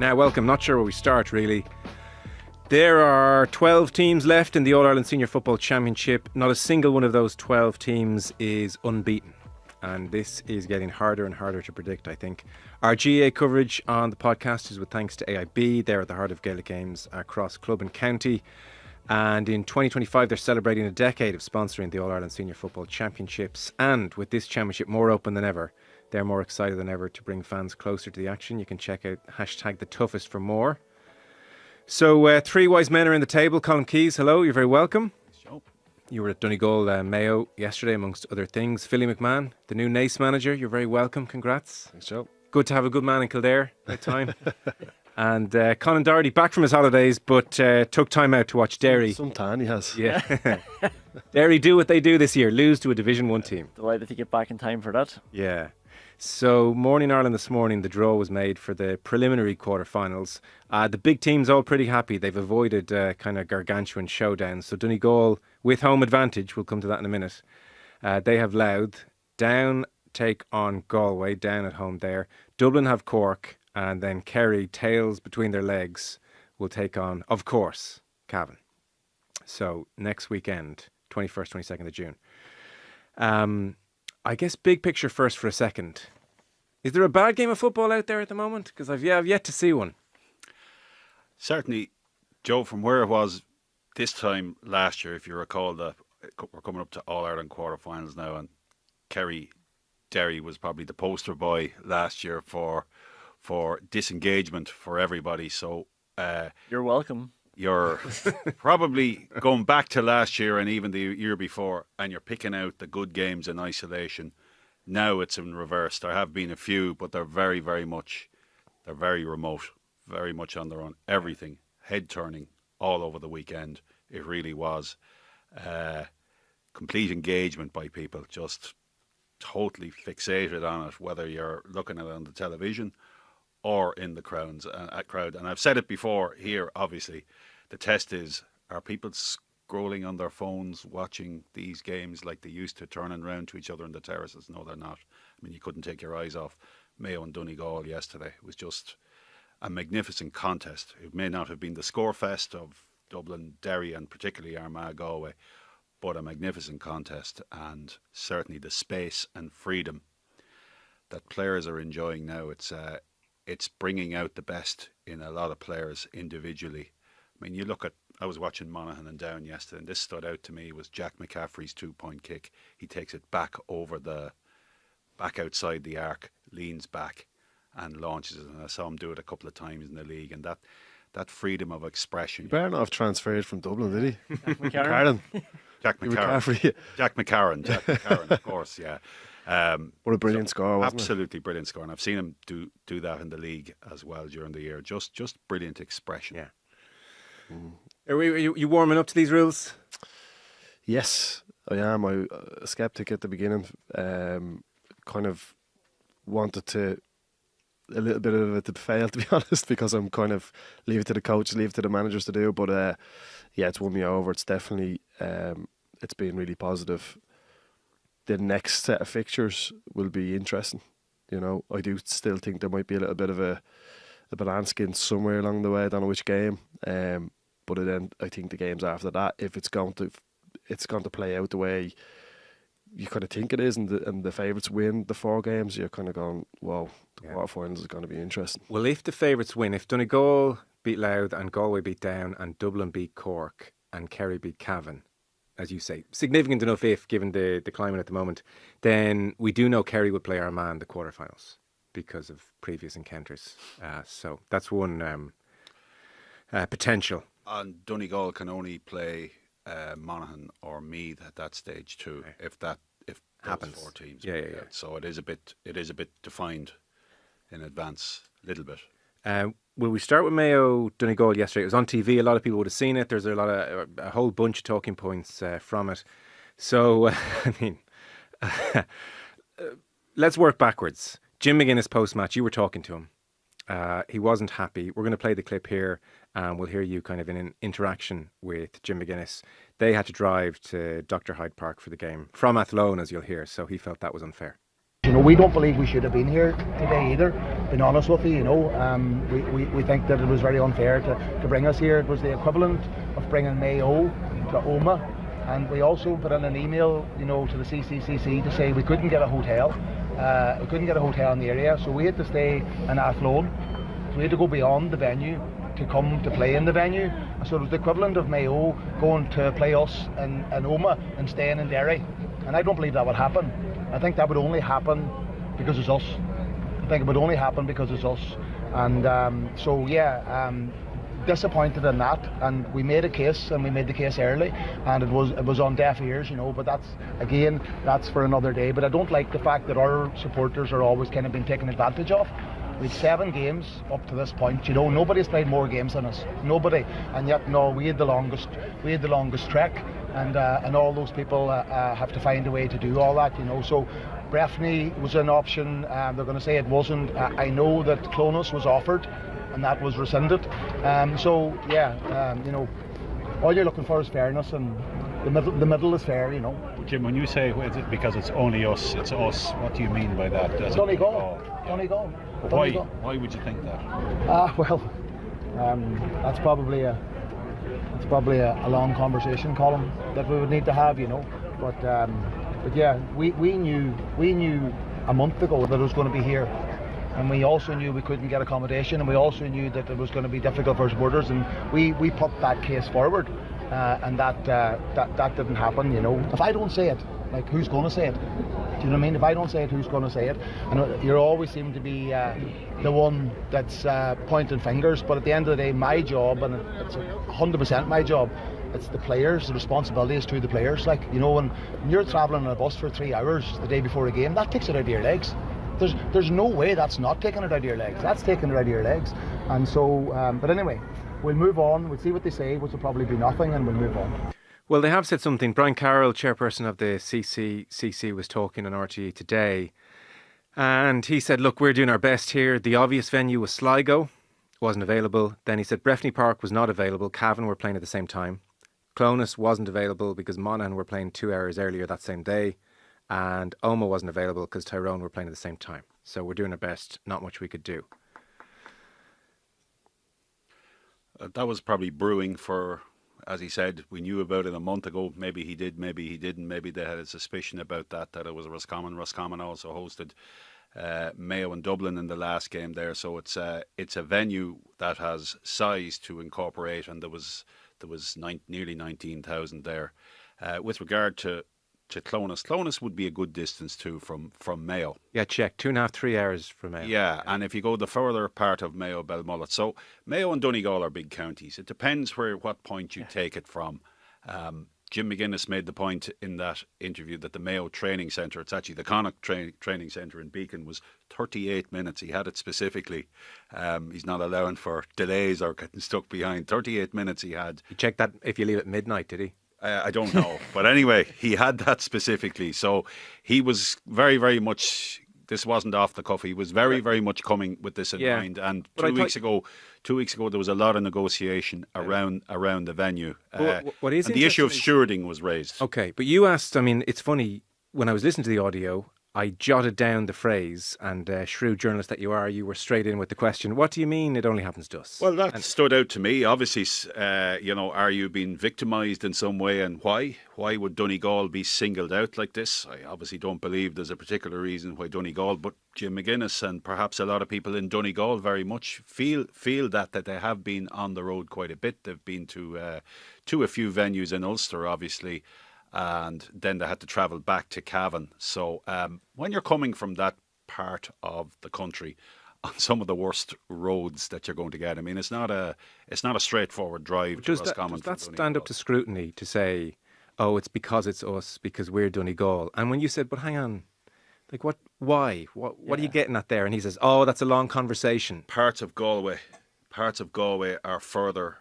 Now, welcome. Not sure where we start, really. There are 12 teams left in the All-Ireland Senior Football Championship. Not a single one of those 12 teams is unbeaten. And this is getting harder and harder to predict, I think. Our GAA coverage on the podcast is with thanks to AIB. They're at the heart of Gaelic games across club and county. And in 2025, they're celebrating a decade of sponsoring the All-Ireland Senior Football Championships. And with this championship more open than ever, they're more excited than ever to bring fans closer to the action. You can check out #TheToughest for more. So three wise men are in the table. Colm Keys, hello, you're very welcome. Sure. You were at Donegal, Mayo yesterday, amongst other things. Philly McMahon, the new Nace manager, you're very welcome. Congrats. Thanks, Joe. Good to have a good man in Kildare at time. And Conan Doherty back from his holidays, but took time out to watch Derry. Some tan he has. Yeah. Derry do what they do this year, lose to a Division 1 team. Delighted to get back in time for that. Yeah. So Morning Ireland this morning, the draw was made for the preliminary quarterfinals. The big teams all pretty happy. They've avoided kind of gargantuan showdowns. So Donegal with home advantage, we'll come to that in a minute. They have Louth. Down take on Galway, down at home there. Dublin have Cork, and then Kerry, tails between their legs, will take on, of course, Cavan. So next weekend, 21st, 22nd of June. I guess big picture first for a second. Is there a bad game of football out there at the moment? Because I've yet to see one. Certainly, Joe, from where it was this time last year, if you recall, that we're coming up to All-Ireland quarterfinals now, and Derry was probably the poster boy last year for disengagement for everybody. So you're welcome. You're probably going back to last year and even the year before, and you're picking out the good games in isolation. Now it's in reverse. There have been a few, but they're very remote, very much on their own. Everything, head turning all over the weekend. It really was complete engagement by people, just totally fixated on it, whether you're looking at it on the television or in the crowd. And I've said it before here, obviously. The test is, are people scrolling on their phones, watching these games like they used to, turning around to each other in the terraces? No, they're not. I mean, you couldn't take your eyes off Mayo and Donegal yesterday. It was just a magnificent contest. It may not have been the score fest of Dublin, Derry, and particularly Armagh, Galway, but a magnificent contest, and certainly the space and freedom that players are enjoying now. It's bringing out the best in a lot of players individually. I mean, I was watching Monaghan and Down yesterday, and this stood out to me, was Jack McCaffrey's 2-point kick. He takes it back outside the arc, leans back and launches it. And I saw him do it a couple of times in the league, and that freedom of expression. He better not have transferred from Dublin, did he? Jack McCarron, of course, yeah. What a brilliant score, wasn't absolutely it? Brilliant score, and I've seen him do that in the league as well during the year. Just brilliant expression. Yeah. Are you warming up to these rules? Yes, I am. I a skeptic at the beginning. Kind of wanted to a little bit of it to fail, to be honest, because I'm kind of leave it to the coaches, leave it to the managers to do. But yeah, it's won me over. It's definitely it's been really positive. The next set of fixtures will be interesting. You know, I do still think there might be a little bit of a banana skin somewhere along the way. I don't know which game. But then I think the games after that, if it's going to play out the way you kind of think it is, and the favourites win the 4 games, you're kind of going, wow, the quarterfinals is going to be interesting. Well, if the favourites win, if Donegal beat Louth and Galway beat Down and Dublin beat Cork and Kerry beat Cavan, as you say, significant enough if, given the climate at the moment, then we do know Kerry would play Armagh in the quarterfinals because of previous encounters. So that's one potential. And Donegal can only play Monaghan or Meath at that stage too, if those happens. 4 teams. Yeah. So it is a bit defined in advance, a little bit. Will we start with Mayo Donegal yesterday? It was on TV. A lot of people would have seen it. There's a whole bunch of talking points from it. So I mean, let's work backwards. Jim McGuinness post-match, you were talking to him. He wasn't happy. We're going to play the clip here, and we'll hear you kind of in an interaction with Jim McGuinness. They had to drive to Dr. Hyde Park for the game from Athlone, as you'll hear, so he felt that was unfair. You know, we don't believe we should have been here today either. being honest with you, we think that it was very unfair to bring us here. It was the equivalent of bringing Mayo to Armagh, and we also put in an email, to the CCCC to say we couldn't get a hotel. We couldn't get a hotel in the area, so we had to stay in Athlone. So we had to go beyond the venue to come to play in the venue. So it was the equivalent of Mayo going to play us in Armagh and staying in Derry. And I don't believe that would happen. I think that would only happen because it's us. And disappointed in that, and we made a case, and we made the case early, and it was on deaf ears, but that's for another day. But I don't like the fact that our supporters are always kind of being taken advantage of. We've 7 games up to this point, nobody's played more games than us, nobody, and yet we had the longest trek, and all those people have to find a way to do all that, so Breffni was an option. They're going to say it wasn't. I know that Clonus was offered, and that was rescinded. All you're looking for is fairness, and the middle is fair, Jim, when you say because it's only us, it's us, what do you mean by that? Donegal. Why would you think that? That's probably a long conversation, Colm, that we would need to have, But yeah, we knew a month ago that it was going to be here, and we also knew we couldn't get accommodation, and we also knew that it was going to be difficult for supporters, and we put that case forward, and that didn't happen. If I don't say it, who's going to say it? Do you know what I mean? If I don't say it, who's going to say it? And you always seem to be the one that's pointing fingers, but at the end of the day, my job, and it's 100% my job, it's the players. The responsibility is to the players. When you're travelling on a bus for 3 hours the day before a game, that takes it out of your legs. There's no way that's not taking it out of your legs. That's taking it out of your legs. And so, but anyway, we'll move on. We'll see what they say, which will probably be nothing, and we'll move on. Well, they have said something. Brian Carroll, chairperson of the CCCC, was talking on RTE today, and he said, look, we're doing our best here. The obvious venue was Sligo, wasn't available. Then he said Breffni Park was not available. Cavan were playing at the same time. Clonus wasn't available because Monaghan were playing 2 hours earlier that same day, and Omagh wasn't available because Tyrone were playing at the same time. So we're doing our best, not much we could do. That was probably brewing for, as he said, we knew about it a month ago. Maybe he did, maybe he didn't. Maybe they had a suspicion about that it was Roscommon. Roscommon also hosted Mayo and Dublin in the last game there. So it's a venue that has size to incorporate, and there was nearly 19,000 there. With regard to Clonus would be a good distance too from Mayo. Yeah, check 2.5, 3 hours from Mayo. Yeah, and if you go the further part of Mayo, Belmullet. So Mayo and Donegal are big counties. It depends what point you take it from. Jim McGuinness made the point in that interview that the Mayo training centre, it's actually the Connacht training centre in Beacon, was 38 minutes. He had it specifically. He's not allowing for delays or getting stuck behind. 38 minutes he had. You checked that if you leave at midnight, did he? I don't know. But anyway, he had that specifically. So he was very, very much, this wasn't off the cuff. He was very, very much coming with this in mind. And 2 weeks ago, there was a lot of negotiation around the venue. What is and the issue of stewarding was raised. Okay, but you asked, it's funny, when I was listening to the audio, I jotted down the phrase, and shrewd journalist that you are, you were straight in with the question, what do you mean it only happens to us? Well, that stood out to me. Obviously, are you being victimised in some way, and why? Why would Donegal be singled out like this? I obviously don't believe there's a particular reason why Donegal, but Jim McGuinness and perhaps a lot of people in Donegal very much feel that they have been on the road quite a bit. They've been to a few venues in Ulster, obviously, and then they had to travel back to Cavan. So when you're coming from that part of the country on some of the worst roads that you're going to get, it's not a straightforward drive. Does that stand up to scrutiny to say, oh, it's because it's us, because we're Donegal? And when you said, but hang on, why? What are you getting at there? And he says, oh, that's a long conversation. Parts of Galway are further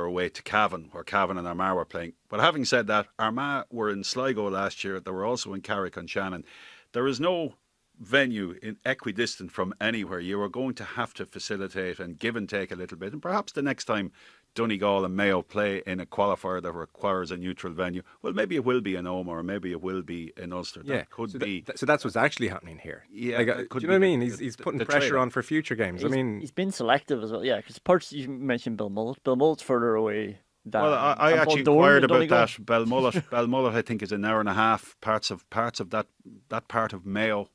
away to Cavan, where Cavan and Armagh were playing. But having said that, Armagh were in Sligo last year. They were also in Carrick-on-Shannon. There is no venue in equidistant from anywhere. You are going to have to facilitate and give and take a little bit, and perhaps the next time Donegal and Mayo play in a qualifier that requires a neutral venue, well, maybe it will be in Armagh or maybe it will be in Ulster. Yeah, That could so be. so that's what's actually happening here. Yeah, like, that do could you know what I be mean? the- He's the- putting the pressure trade-off. on for future games. I mean, he's been selective as well. Yeah, because parts you mentioned Belmullet. Belmullet's further away. Than, Well, I than actually Bundoran inquired and about Donegal. that. Belmullet, I think, is an hour and a half. Parts of that part of Mayo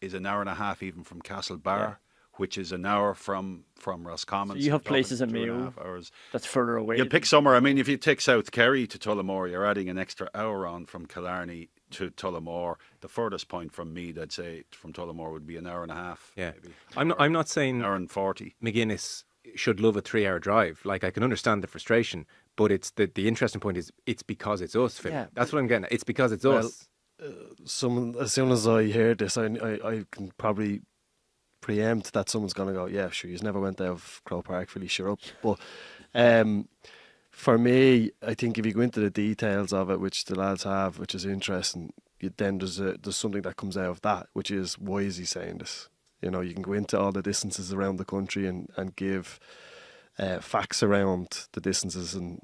is an hour and a half even from Castlebar, which is an hour from Roscommon. So you have we're talking places in 2.5 Mayo hours. That's further away. You'll pick somewhere. I mean, if you take South Kerry to Tullamore, you're adding an extra hour on from Killarney to Tullamore. The furthest point from Meath, I'd say, from Tullamore would be an hour and a half. yeah. Maybe. I'm not saying An hour and 40. McGuinness should love a 3-hour drive. Like, I can understand the frustration, but it's the interesting point is it's because it's us, Phil. Yeah. That's what I'm getting at. It's because it's Well, us. As soon as I hear this, I can probably preempt that someone's going to go, yeah, sure, you never went out of Crow Park, really, sure up. But for me, I think if you go into the details of it, which the lads have, which is interesting, then there's something that comes out of that, which is, why is he saying this? You know, you can go into all the distances around the country and give facts around the distances and,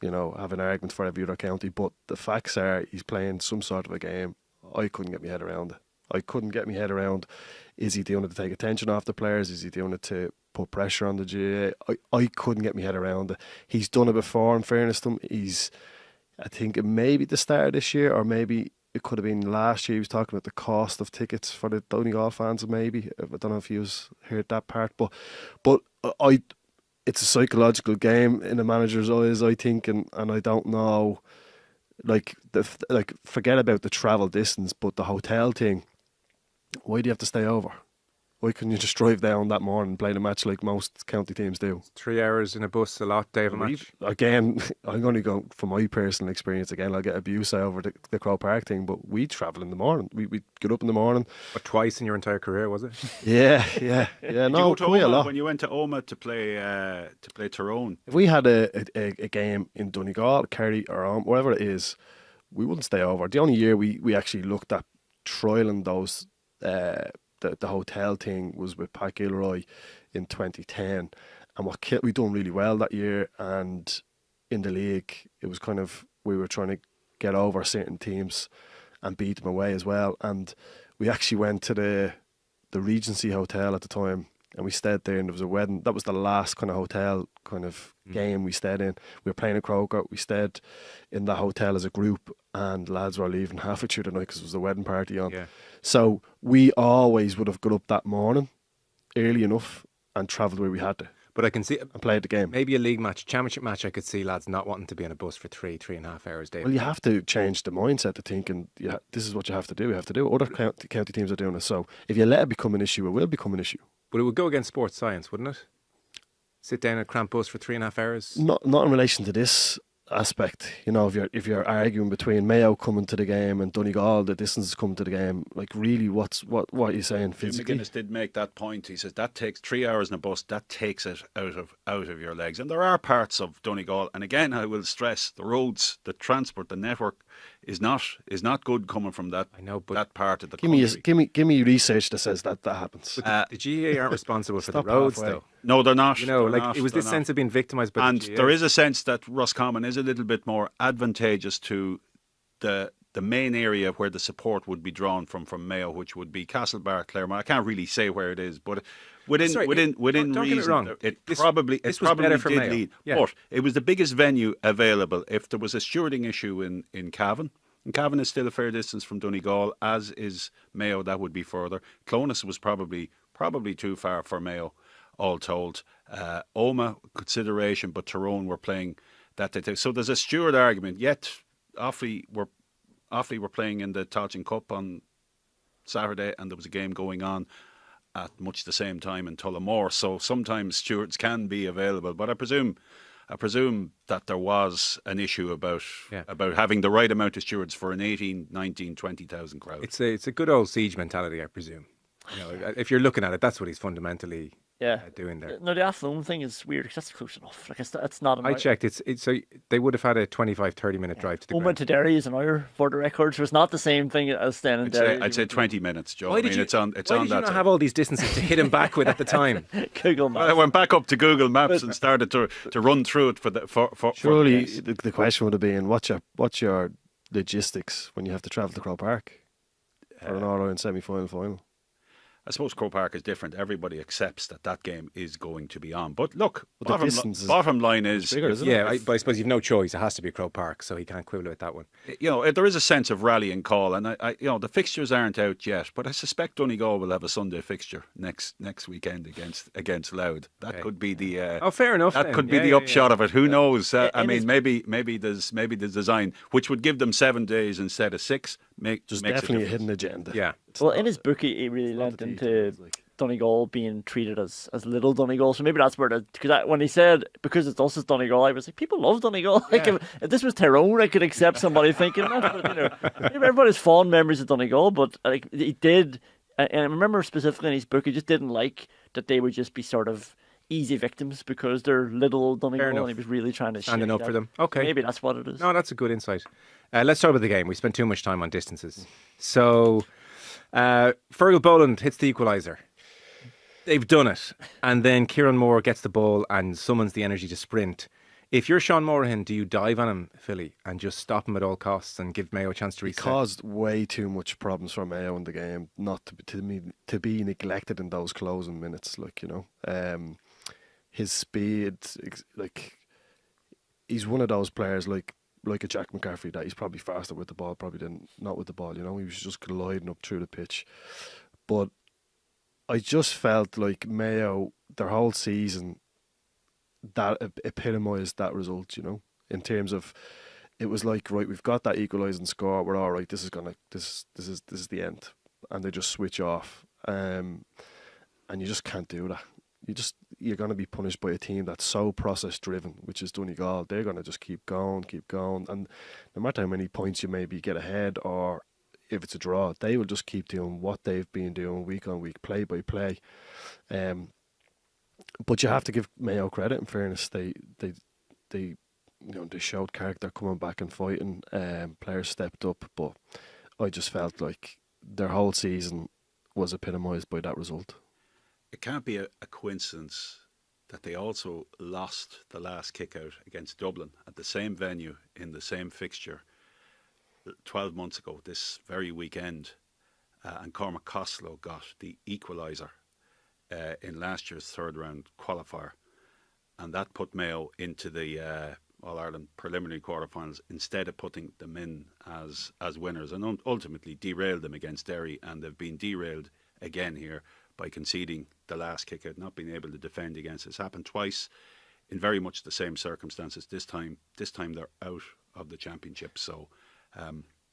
you know, have an argument for every other county. But the facts are he's playing some sort of a game. I couldn't get my head around it. I couldn't get my head around, is he doing it to take attention off the players? Is he doing it to put pressure on the GAA? I couldn't get my head around it. He's done it before, in fairness to him. I think it may be the start of this year, or maybe it could have been last year. He was talking about the cost of tickets for the Donegal fans, maybe. I don't know if you heard that part, but it's a psychological game in a manager's eyes, I think, and I don't know. Like forget about the travel distance, but the hotel thing. Why do you have to stay over? Why couldn't you just drive down that morning and play the match like most county teams do? 3 hours in a bus, a lot day of a match. Again, I'm going to go from my personal experience. Again, I'll get abuse over the Crow Park thing, but we travel in the morning. We get up in the morning. But twice in your entire career, was it? Yeah. Did you No, go to quite a Armagh lot. when you went to Armagh to play Tyrone? If we had a game in Donegal, Kerry, or wherever it is, we wouldn't stay over. The only year we actually looked at trialing those. The hotel thing was with Pat Gilroy in 2010, and we done really well that year. And in the league, it was kind of, we were trying to get over certain teams and beat them away as well. And we actually went to the Regency Hotel at the time, and we stayed there, and there was a wedding. That was the last kind of hotel kind of game we stayed in. We were playing in Croker. We stayed in the hotel as a group, and lads were leaving halfway through the night because there was a wedding party on. Yeah. So we always would have got up that morning early enough and travelled where we had to But I can see and played the game. maybe a league match, championship match. I could see lads not wanting to be on a bus for 3.5 hours, Dave. Well, you have to change the mindset to thinking, this is what you have to do. You have to do it. Other county teams are doing it. So if you let it become an issue, it will become an issue. But it would go against sports science, wouldn't it? Sit down in a cramped bus for 3.5 hours. Not in relation to this aspect. You know, if you're arguing between Mayo coming to the game and Donegal, the distances coming to the game, like really, what are you saying Jim physically? McGuinness did make that point. He says that takes 3 hours in a bus. That takes it out of your legs. And there are parts of Donegal, and again, I will stress the roads, the transport, the network is not good coming from that. I know, but that part of the Give me country. give me research that says that happens. But the GAA aren't responsible for the Stop roads, halfway. though. No, they're not. You know, They're like not, it was this they're sense not. of being victimised by And the GAA. there is a sense that Roscommon is a little bit more advantageous to the main area where the support would be drawn from Mayo, which would be Castlebar, Claremont. I can't really say where it is, but within Sorry, within don't get me reason, wrong. this This was probably better for did Mayo. lead. Yeah. But it was the biggest venue available. If there was a stewarding issue in Cavan, and Cavan is still a fair distance from Donegal, as is Mayo, that would be further. Clonus was probably too far for Mayo, all told. Omagh, consideration, but Tyrone were playing that day. So there's a steward argument. Yet, Offaly were playing in the Tailteann Cup on Saturday, and there was a game going on at much the same time in Tullamore. So sometimes stewards can be available, but I presume that there was an issue about having the right amount of stewards for an 18, 19, 20,000 crowd. It's a good old siege mentality, I presume. You know, if you're looking at it, that's what he's fundamentally doing there. No, the Athlone thing is weird because that's close enough. Like it's not. I checked. It's so they would have had a 25-30 minute drive to the ground. Went to Derry is an hour for the record, so it's not the same thing as staying in Derry. I'd say 20 minutes, Joe. Why did you not have all these distances to hit him back with at the time? Google Maps. I went back up to Google Maps and started to run through it for Surely the question would have been, what's your logistics when you have to travel to Croke Park for an All-Ireland semi-final? I suppose Croke Park is different. Everybody accepts that game is going to be on. But look, bottom line is bigger, isn't it? But I suppose you've no choice. It has to be Croke Park, so he can't quibble with that one. There is a sense of rallying call, and the fixtures aren't out yet. But I suspect Donegal will have a Sunday fixture next weekend against Louth. That could be the fair enough. That could be the upshot of it. Who knows? Maybe there's design which would give them 7 days instead of 6. There's definitely a hidden agenda. Yeah. Well, in his book, he really lent into Donegal being treated as little Donegal. So maybe that's where because when he said because it's us as Donegal, I was like, people love Donegal. Like if this was Tyrone, I could accept somebody thinking that. But, maybe everybody's fond memories of Donegal, but like he did. And I remember specifically in his book, he just didn't like that they would just be sort of easy victims because they're little old Donegal, and he was really trying to standing up for them. Okay, maybe that's what it is. No, that's a good insight. Let's start with the game. We spent too much time on distances. So, Fergal Boland hits the equaliser. They've done it, and then Kieran Moore gets the ball and summons the energy to sprint. If you're Sean Morahan, do you dive on him, Philly, and just stop him at all costs and give Mayo a chance to reset? He caused way too much problems for Mayo in the game, not to be neglected in those closing minutes. His speed, he's one of those players like a Jack McCaffrey that he's probably faster with the ball, probably than not with the ball. He was just gliding up through the pitch. But I just felt like Mayo, their whole season, that epitomised that result. In terms of, it was like, right, we've got that equalising score. We're all right. This is the end, and they just switch off. And you just can't do that. You're going to be punished by a team that's so process driven, which is Donegal. They're going to just keep going, and no matter how many points you maybe get ahead, or if it's a draw, they will just keep doing what they've been doing week on week, play by play. But you have to give Mayo credit. In fairness, they showed character, coming back and fighting. Players stepped up, but I just felt like their whole season was epitomised by that result. It can't be a coincidence that they also lost the last kick-out against Dublin at the same venue in the same fixture 12 months ago, this very weekend, and Cormac Costello got the equaliser in last year's third-round qualifier, and that put Mayo into the All-Ireland preliminary quarterfinals instead of putting them in as winners, and ultimately derailed them against Derry, and they've been derailed again here by conceding the last kick out, not being able to defend against it. It's happened twice in very much the same circumstances. This time they're out of the championship, so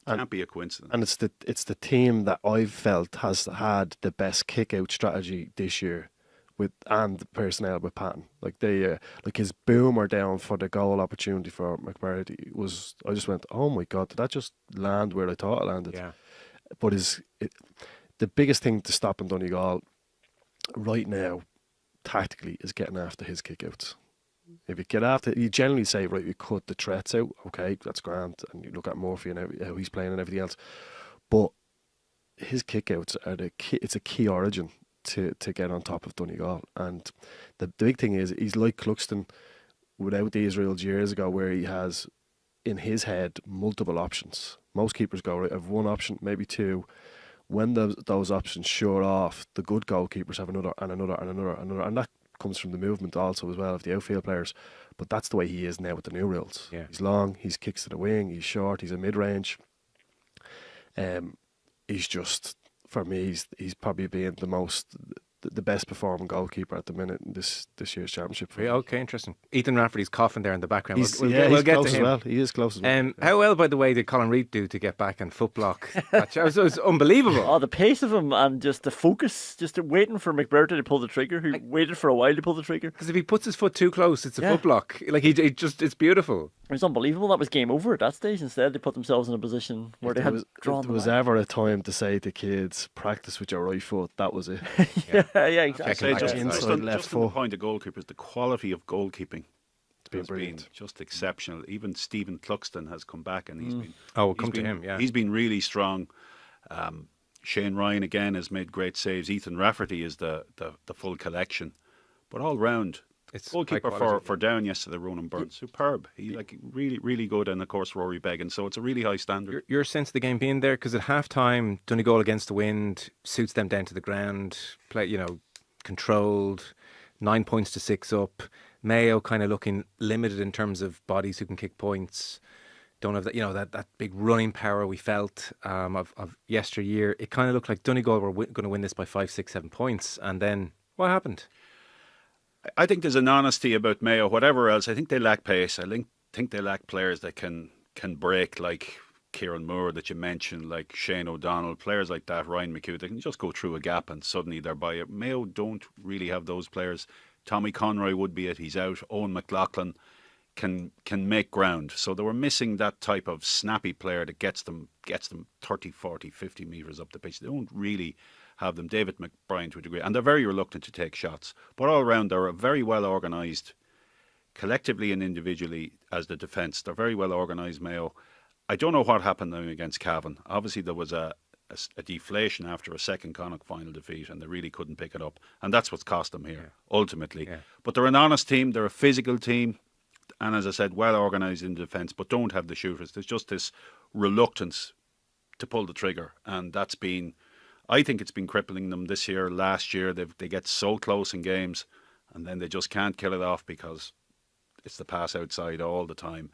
can't be a coincidence. And it's the team that I've felt has had the best kick out strategy this year, and the personnel with Patton. Like his boomer down for the goal opportunity for McMurray was. I just went, oh my God, did that just land where I thought it landed? Yeah. But the biggest thing to stop in Donegal right now, tactically, is getting after his kickouts. If you get after, you generally say, right, we cut the threats out. Okay, that's grand, and you look at Murphy and how he's playing and everything else. But his kickouts are it's a key origin to get on top of Donegal. And the big thing is, he's like Cluxton without the Israels years ago, where he has in his head multiple options. Most keepers go, right, I have one option, maybe two. When those options shore off, the good goalkeepers have another and another and another and another, and that comes from the movement also as well of the outfield players. But that's the way he is now with the new rules. Yeah. He's long, he's kicks to the wing, he's short, he's a mid-range. He's just, for me, he's probably being the best performing goalkeeper at the minute in this year's championship. Yeah, okay, interesting. Ethan Rafferty's coughing there in the background. We'll get to him. Well. He is close as well. How well, by the way, did Colin Reid do to get back and foot block? It was unbelievable. Oh, the pace of him and just the focus, just waiting for McBurton to pull the trigger, who waited for a while to pull the trigger. Because if he puts his foot too close, it's a foot block. Like it's beautiful. It was unbelievable. That was game over at that stage. Instead, they put themselves in a position where they had drawn If there was ever a time to say to kids, practice with your right foot, that was it. yeah, exactly. Just inside on left the foot. point of goalkeepers, the quality of goalkeeping been has brilliant. been just exceptional. Even Stephen Cluxton has come back, and he's been. We'll come to him. Yeah, he's been really strong. Shane Ryan again has made great saves. Ethan Rafferty is the full collection, but all round. it's Goalkeeper high quality. for down yesterday, Ronan Burns, superb. He really good, and of course Rory Began. So it's a really high standard. Your sense of the game being there, because at half-time, Donegal against the wind suits them down to the ground, play, controlled, 9 points to 6 up. Mayo kind of looking limited in terms of bodies who can kick points. Don't have that, that big running power we felt of yesteryear. It kind of looked like Donegal were going to win this by 5, 6, 7 points. And then what happened? I think there's an honesty about Mayo. Whatever else, I think they lack pace. I think they lack players that can break, like Kieran Moore that you mentioned, like Shane O'Donnell, players like that, Ryan McHugh. They can just go through a gap and suddenly they're by it. Mayo don't really have those players. Tommy Conroy would be it. He's out. Owen McLaughlin can make ground. So they were missing that type of snappy player that gets them 30, 40, 50 metres up the pitch. They don't really have them. David McBride to a degree, and they're very reluctant to take shots. But all around, they're very well organised, collectively and individually as the defence. They're very well organised, Mayo. I don't know what happened now against Cavan. Obviously, there was a deflation after a second Connacht final defeat, and they really couldn't pick it up. And that's what's cost them here, ultimately. Yeah. But they're an honest team. They're a physical team. And as I said, well organised in defence, but don't have the shooters. There's just this reluctance to pull the trigger. And that's been... I think it's been crippling them this year. Last year, they get so close in games and then they just can't kill it off because it's the pass outside all the time.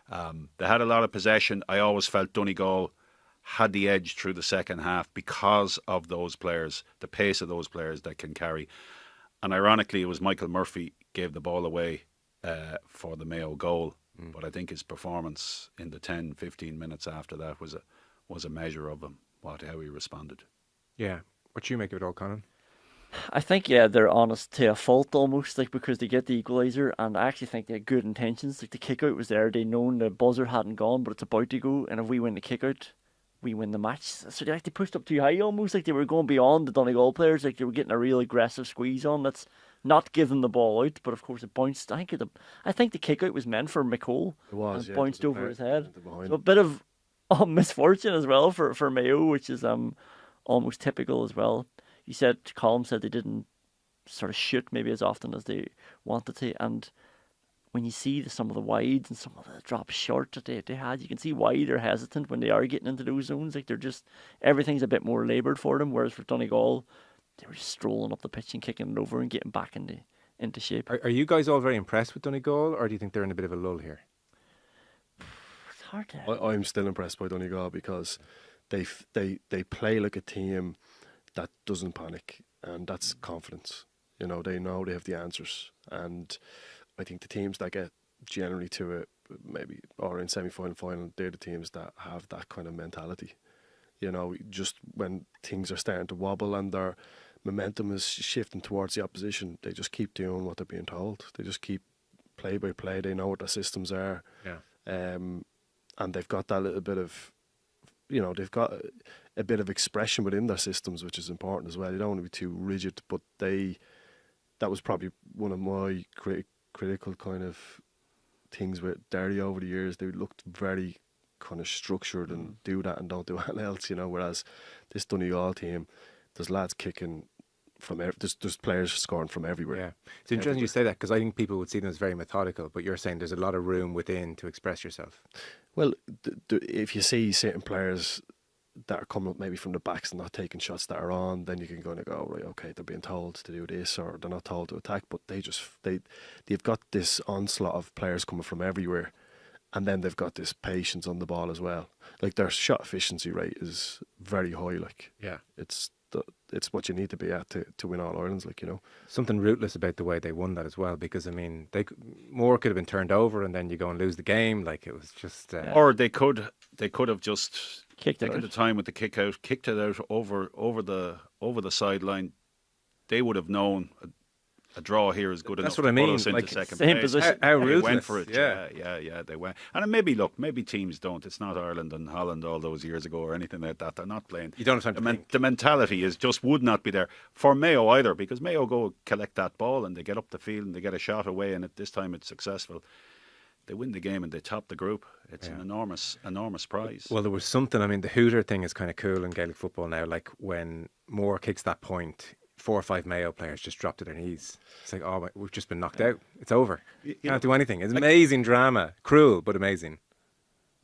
They had a lot of possession. I always felt Donegal had the edge through the second half because of those players, the pace of those players that can carry. And ironically, it was Michael Murphy gave the ball away for the Mayo goal. But I think his performance in the 10, 15 minutes after that was a measure of him, how he responded. Yeah. What you make of it all, Conan? I think, they're honest to a fault almost, because they get the equaliser, and I actually think they had good intentions. The kick out was there. They known the buzzer hadn't gone, but it's about to go, and if we win the kick out, we win the match. So they pushed up too high almost, they were going beyond the Donegal players, they were getting a real aggressive squeeze on. That's not giving the ball out, but of course it bounced. I think the kick out was meant for McCole. It was, and bounced over his head. So a bit of misfortune as well for Mayo, which is almost typical as well. You said, Colm said they didn't sort of shoot maybe as often as they wanted to, and when you see some of the wides and some of the drops short that they had, you can see why they're hesitant when they are getting into those zones. They're just, everything's a bit more laboured for them, whereas for Donegal, they were just strolling up the pitch and kicking it over and getting back into shape. Are you guys all very impressed with Donegal, or do you think they're in a bit of a lull here? It's hard to... I'm still impressed by Donegal because they play like a team that doesn't panic, and that's confidence. They know they have the answers, and I think the teams that get generally to it, maybe or in semi-final, final, they're the teams that have that kind of mentality. Just when things are starting to wobble and their momentum is shifting towards the opposition, they just keep doing what they're being told. They just keep play by play. They know what the systems are, and they've got that little bit of. They've got a bit of expression within their systems, which is important as well. You don't want to be too rigid, but that was probably one of my critical kind of things with Derry over the years. They looked very kind of structured and do that and don't do anything else, whereas this Donegal team, there's lads kicking from there's players scoring from everywhere. Yeah, it's interesting you say that, because I think people would see them as very methodical, but you're saying there's a lot of room within to express yourself. Well, if you see certain players that are coming up maybe from the backs and not taking shots that are on, then you can go, right, okay, they're being told to do this, or they're not told to attack, but they've got this onslaught of players coming from everywhere, and then they've got this patience on the ball as well. Like, their shot efficiency rate is very high. It's what you need to be at to win All Irelands, Something rootless about the way they won that as well, because more could have been turned over and then you go and lose the game. It was just or they could have just kicked it at the time with the kick out, kicked it out over the sideline. They would have known a draw here is good That's enough what I to put mean. us into Like, second same place. position. How They ruthless. went for it. Yeah. Yeah, they went. And maybe teams don't. It's not Ireland and Holland all those years ago or anything like that. They're not playing. You don't have time to think. The mentality is just would not be there for Mayo either, because Mayo go collect that ball and they get up the field and they get a shot away, and this time it's successful. They win the game and they top the group. It's an enormous prize. Well, there was something. I mean, the hooter thing is kind of cool in Gaelic football now. Like when Moore kicks that point, 4 or 5 Mayo players just drop to their knees. It's like, oh, we've just been knocked out. It's over. Can't do anything. It's amazing drama. Cruel, but amazing.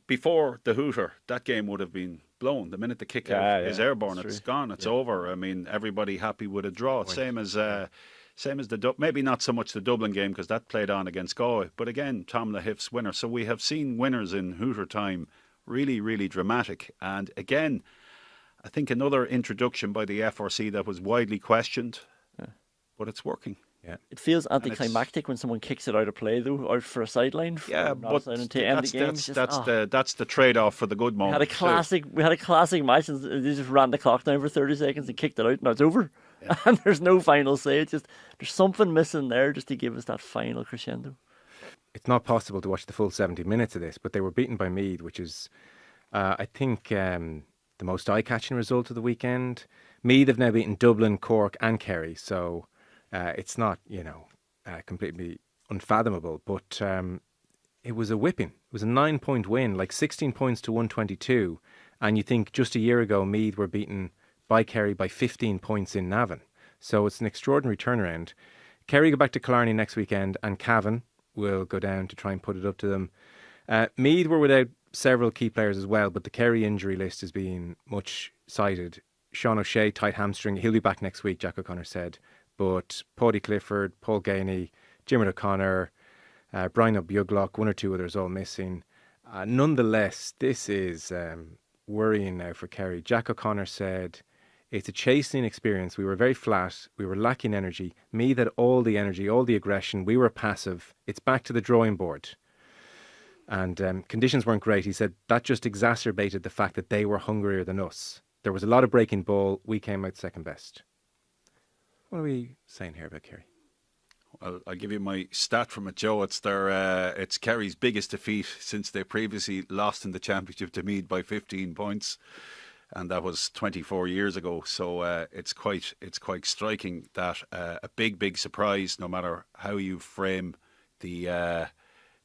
Before the hooter, that game would have been blown. The minute the kick out is airborne, it's gone. It's over. I mean, everybody happy with a draw. Same as maybe not so much the Dublin game, because that played on against Galway. But again, Tom Lahiff's winner. So we have seen winners in hooter time, really, really dramatic. And again, I think another introduction by the FRC that was widely questioned, but it's working. Yeah. It feels anticlimactic when someone kicks it out of play, though, out for a sideline. Yeah, but to end the game. that's the trade-off for the good moment. We had a classic match, and they just ran the clock down for 30 seconds and kicked it out. Now it's over, and there's no final say. It's just there's something missing there, just to give us that final crescendo. It's not possible to watch the full 70 minutes of this, but they were beaten by Meath, which is, I think, the most eye-catching result of the weekend. Meath have now beaten Dublin, Cork, and Kerry, so. It's not, completely unfathomable, but it was a whipping. It was a 9-point win, like 16 points to 122. And you think just a year ago, Meath were beaten by Kerry by 15 points in Navan. So it's an extraordinary turnaround. Kerry go back to Killarney next weekend, and Cavan will go down to try and put it up to them. Meath were without several key players as well, but the Kerry injury list is being much cited. Sean O'Shea, tight hamstring. He'll be back next week, Jack O'Connor said. But Paddy Clifford, Paul Gainey, Jimmy O'Connor, Brian O'Buglock, 1 or 2 others all missing. Nonetheless, this is worrying now for Kerry. Jack O'Connor said, it's a chastening experience. We were very flat. We were lacking energy. Meath had all the energy, all the aggression. We were passive. It's back to the drawing board. And conditions weren't great. He said that just exacerbated the fact that they were hungrier than us. There was a lot of breaking ball. We came out second best. What are we saying here about Kerry? Well, I'll give you my stat from it, Joe. It's Kerry's biggest defeat since they previously lost in the championship to Meath by 15 points, and that was 24 years ago. So it's quite striking that a big surprise, no matter how you frame the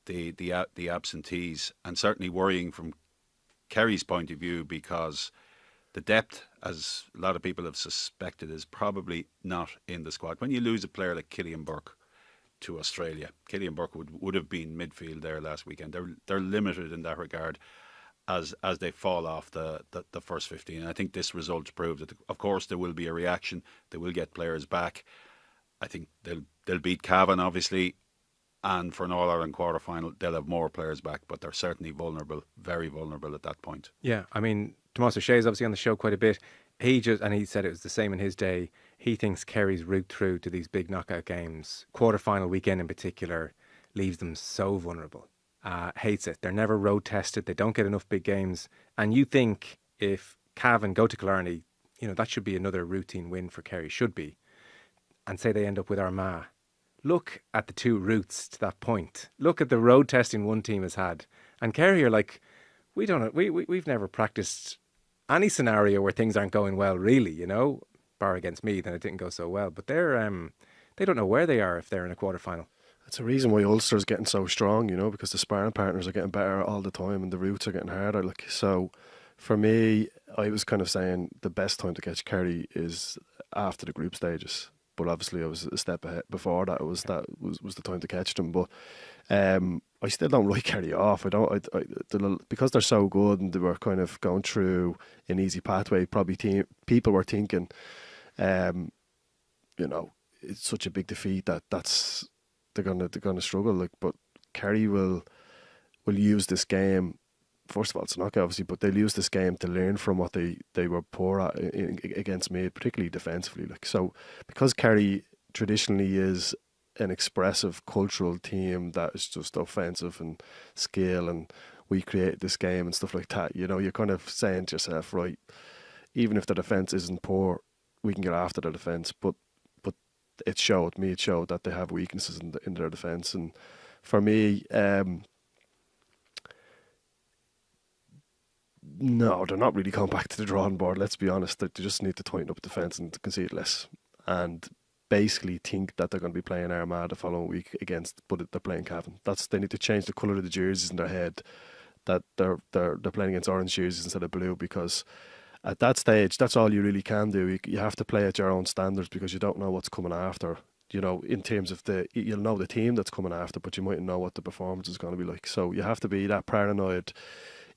absentees, and certainly worrying from Kerry's point of view, because the depth, as a lot of people have suspected, is probably not in the squad. When you lose a player like Killian Burke to Australia, Killian Burke would have been midfield there last weekend. They're limited in that regard as they fall off the first 15. And I think this result proves that, of course, there will be a reaction. They will get players back. I think they'll beat Cavan, obviously, and for an All-Ireland quarter-final, they'll have more players back, but they're certainly vulnerable, very vulnerable at that point. Yeah, I mean, Tomas O'Shea is obviously on the show quite a bit. He said it was the same in his day. He thinks Kerry's route through to these big knockout games, quarter-final weekend in particular, leaves them so vulnerable. Hates it. They're never road tested. They don't get enough big games. And you think if Cavan go to Killarney, that should be another routine win for Kerry, should be. And say they end up with Armagh. Look at the 2 routes to that point. Look at the road testing one team has had. And Kerry are like, we've never practiced any scenario where things aren't going well, really, bar against Meath, and it didn't go so well. But they don't know where they are if they're in a quarter-final. That's a reason why Ulster's getting so strong, because the sparring partners are getting better all the time and the routes are getting harder. So for me, I was kind of saying the best time to catch Kerry is after the group stages. But obviously, I was a step ahead before that. Was the time to catch them. But I still don't write Kerry off. Because they're so good and they were kind of going through an easy pathway. Probably people were thinking, it's such a big defeat that's they're gonna struggle. But Kerry will use this game. First of all, it's a knockout, obviously, but they'll use this game to learn from what they were poor at against Meath, particularly defensively. So, because Kerry traditionally is an expressive cultural team that is just offensive and skill, and we create this game and stuff like that, you're kind of saying to yourself, right, even if the defence isn't poor, we can get after the defence. But it showed that they have weaknesses in their defence. And for me, no, they're not really going back to the drawing board. Let's be honest. They just need to tighten up defence and concede less, and basically think that they're going to be playing Armagh the following week but they're playing Cavan. They need to change the colour of the jerseys in their head, that they're playing against orange jerseys instead of blue, because at that stage, that's all you really can do. You have to play at your own standards, because you don't know what's coming after. In terms of you'll know the team that's coming after, but you mightn't know what the performance is going to be like. So you have to be that paranoid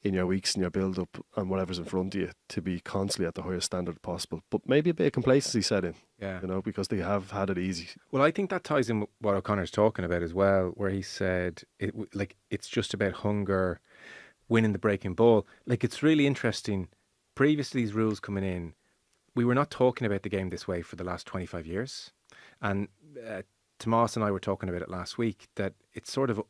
in your weeks and your build-up and whatever's in front of you to be constantly at the highest standard possible. But maybe a bit of complacency set in, because they have had it easy. Well, I think that ties in with what O'Connor's talking about as well, where he said it's just about hunger, winning the breaking ball. Like, it's really interesting. Previous to these rules coming in, we were not talking about the game this way for the last 25 years. And Tomas and I were talking about it last week, that it's sort of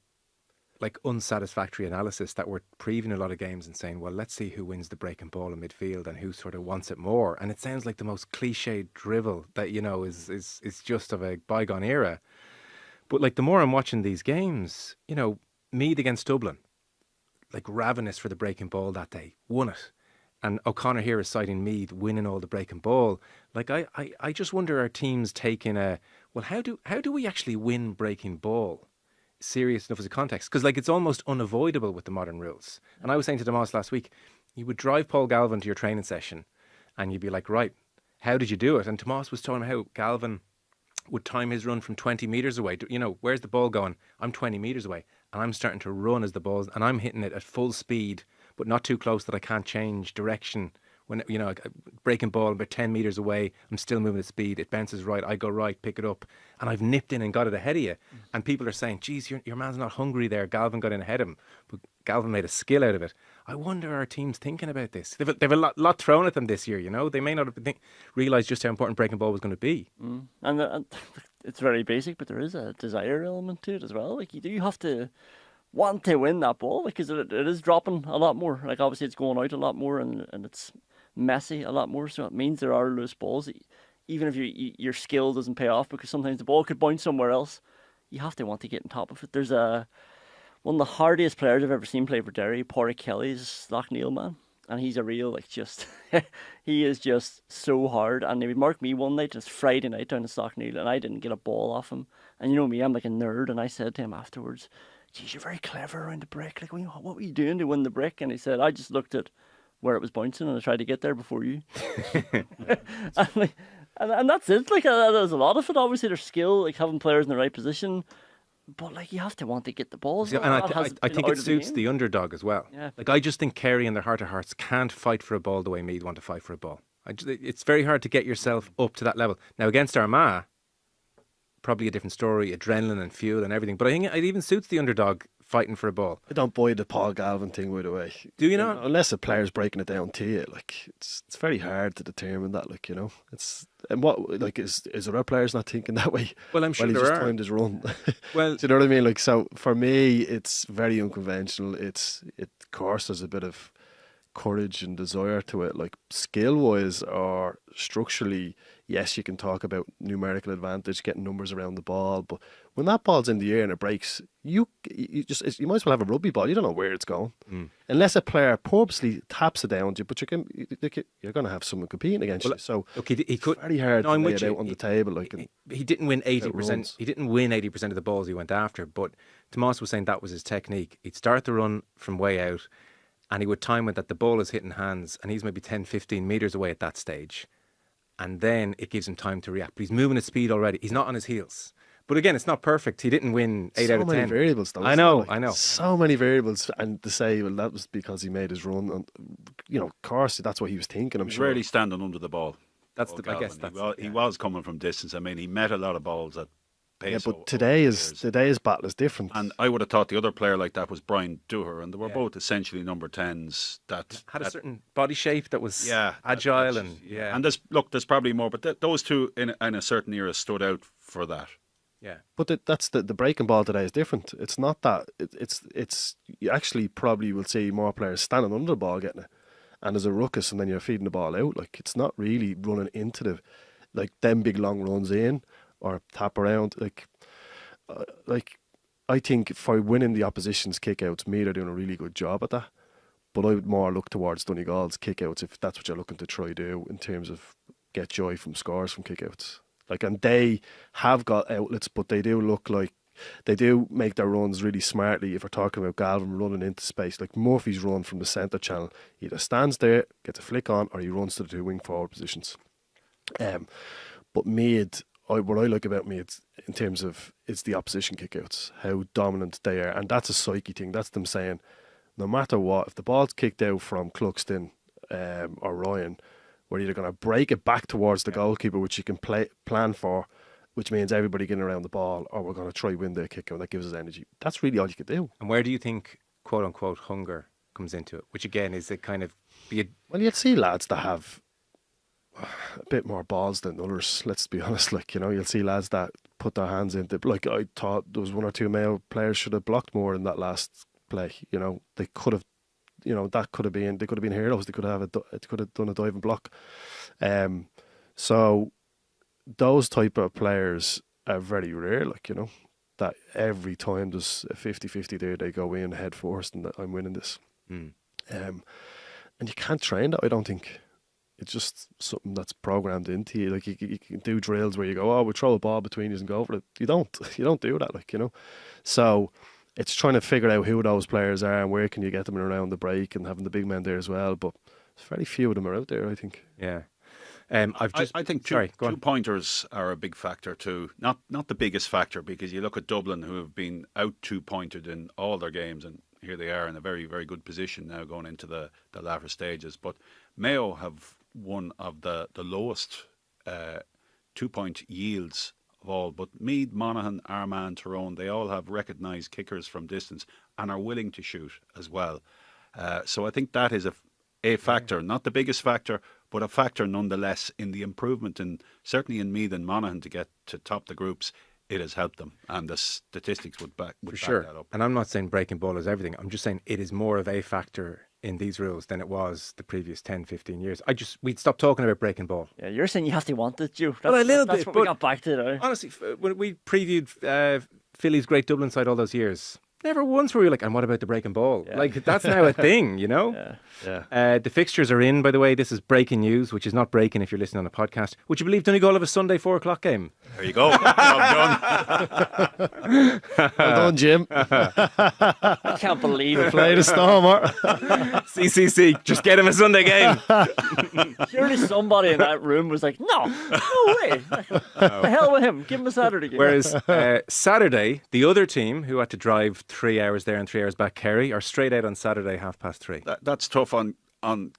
like unsatisfactory analysis that we're previewing a lot of games and saying, well, let's see who wins the breaking ball in midfield and who sort of wants it more. And it sounds like the most cliched drivel that, is just of a bygone era. But like, the more I'm watching these games, Meath against Dublin, like ravenous for the breaking ball that day, won it. And O'Connor here is citing Meath winning all the breaking ball. Like, I just wonder, are teams taking how do we actually win breaking ball serious enough as a context? Because, like, it's almost unavoidable with the modern rules. And I was saying to Tomas last week, you would drive Paul Galvin to your training session and you'd be like, right, how did you do it? And Tomas was telling me how Galvin would time his run from 20 metres away. Where's the ball going? I'm 20 metres away. And I'm starting to run as the ball's, and I'm hitting it at full speed, but not too close that I can't change direction. When, breaking ball about 10 metres away, I'm still moving at speed. It bounces right, I go right, pick it up, and I've nipped in and got it ahead of you. And people are saying, geez, your man's not hungry there. Galvin got in ahead of him. But Galvin made a skill out of it. I wonder, are teams thinking about this? They've a lot thrown at them this year, They may not have realised just how important breaking ball was going to be. And it's very basic, but there is a desire element to it as well. Like, you do have to want to win that ball, because it is dropping a lot more. Like, obviously it's going out a lot more, and it's messy a lot more, so it means there are loose balls. Even if your skill doesn't pay off, because sometimes the ball could bounce somewhere else, you have to want to get on top of it. There's one of the hardiest players I've ever seen play for Derry, Pádraig Kelly's Lochneil man, and he's a real, he is just so hard. And he would mark me one night, just Friday night down in Lochneil, and I didn't get a ball off him. And you know me, I'm like a nerd, and I said to him afterwards, geez, you're very clever around the break. Like, what were you doing to win the break? And he said, I just looked at where it was bouncing and I tried to get there before you. and that's it. Like, there's a lot of it. Obviously, there's skill, like having players in the right position. But, like, you have to want to get the balls. Yeah, and I think it suits the underdog as well. Yeah. Like, I just think Kerry in their heart of hearts can't fight for a ball the way Meath want to fight for a ball. It's very hard to get yourself up to that level. Now, against Armagh, probably a different story, adrenaline and fuel and everything. But I think it even suits the underdog fighting for a ball. I don't buy the Paul Galvin thing right away. Do you not? Unless a player's breaking it down to you, like, it's very hard to determine that. Like, it's, and what, like, is there other players not thinking that way? Well, I'm sure he there just are. timed his run. Well, do you know what I mean? Like, so for me, it's very unconventional. Of course, there's a bit of courage and desire to it. Like, skill wise or structurally, yes, you can talk about numerical advantage, getting numbers around the ball, but when that ball's in the air and it breaks, you might as well have a rugby ball. You don't know where it's going, unless a player purposely taps it down to you. But you're going to have someone competing against you. So look, he could. It's very hard to lay it out on the table. Like, he didn't win 80%. He didn't win 80% of the balls he went after. But Tomas was saying that was his technique. He'd start the run from way out, and he would time it that the ball is hitting hands, and he's maybe 10, 15 metres away at that stage. And then it gives him time to react. But he's moving at speed already. He's not on his heels. But again, it's not perfect. He didn't win 8 out of 10. So many variables, though. I know. So many variables. And to say, well, that was because he made his run. And, of course, that's what he was thinking, I'm sure. Really standing under the ball. I guess he was coming from distance. I mean, he met a lot of balls at pace. Yeah, but today's battle is different. And I would have thought the other player like that was Brian Dooher, and they were both essentially number 10s that had a certain body shape that was agile and there's probably more, but those two in a certain era stood out for that. Yeah, but that's the breaking ball today is different. It's not that. It's you actually probably will see more players standing under the ball getting it, and there's a ruckus, and then you're feeding the ball out. Like, it's not really running into them big long runs in, or tap around. I think for winning the opposition's kickouts, Meath are doing a really good job at that. But I would more look towards Donegal's kickouts if that's what you're looking to try do in terms of get joy from scores from kickouts. And they have got outlets, but they do look like they do make their runs really smartly. If we're talking about Galvin running into space, like Murphy's run from the centre channel, he either stands there, gets a flick on, or he runs to the two wing forward positions. But Meath, what I like about Meath in terms of it's the opposition kickouts, how dominant they are, and that's a psyche thing. That's them saying, no matter what, if the ball's kicked out from Cluxton or Ryan, we're either going to break it back towards the goalkeeper, which you can plan for, which means everybody getting around the ball, or we're going to try win the kick out. That gives us energy. That's really all you can do. And where do you think, quote unquote, hunger comes into it? Which again is it kind of well, you'd see lads that have a bit more balls than others. Let's be honest. You'll see lads that put their hands into. I thought there was one or two Mayo players should have blocked more in that last play. They could have. That could have been. They could have been heroes. They could have done a diving block. So those type of players are very rare. That every time there's a 50-50 there, they go in head first and I'm winning this. And you can't train that. I don't think. It's just something that's programmed into you. You can do drills where you go, oh, we'll throw a ball between you and go for it. You don't do that. So it's trying to figure out who those players are and where can you get them around the break and having the big men there as well. But there's very few of them are out there, I think. Yeah. I think two pointers are a big factor too. Not the biggest factor, because you look at Dublin, who have been out 2-pointed in all their games, and here they are in a very, very good position now going into the latter stages. But Mayo have one of the lowest 2-point yields of all. But Meath, Monaghan, Armagh and Tyrone, they all have recognised kickers from distance and are willing to shoot as well. So I think that is a factor, not the biggest factor, but a factor nonetheless in the improvement, and certainly in Meath and Monaghan to get to top the groups. It has helped them, and the statistics would back that up. And I'm not saying breaking ball is everything. I'm just saying it is more of a factor in these rules than it was the previous 10, 15 years. We'd stop talking about breaking ball. Yeah, you're saying you have to want it, Joe. Well, a little bit. That's what we got back to now. Honestly, when we previewed Philly's great Dublin side all those years, never once were we like, and what about the breaking ball? Yeah. That's now a thing, Yeah. The fixtures are in, by the way. This is breaking news, which is not breaking if you're listening on a podcast. Would you believe Donegal have a Sunday 4:00 game? There you go. Well done. Well done, Jim. I can't believe it. Play the Stormer. CCC, just get him a Sunday game. Surely somebody in that room was like, no way. The hell with him. Give him a Saturday game. Whereas Saturday, the other team who had to drive 3 hours there and 3 hours back, Kerry, are straight out on Saturday 3:30. That's tough on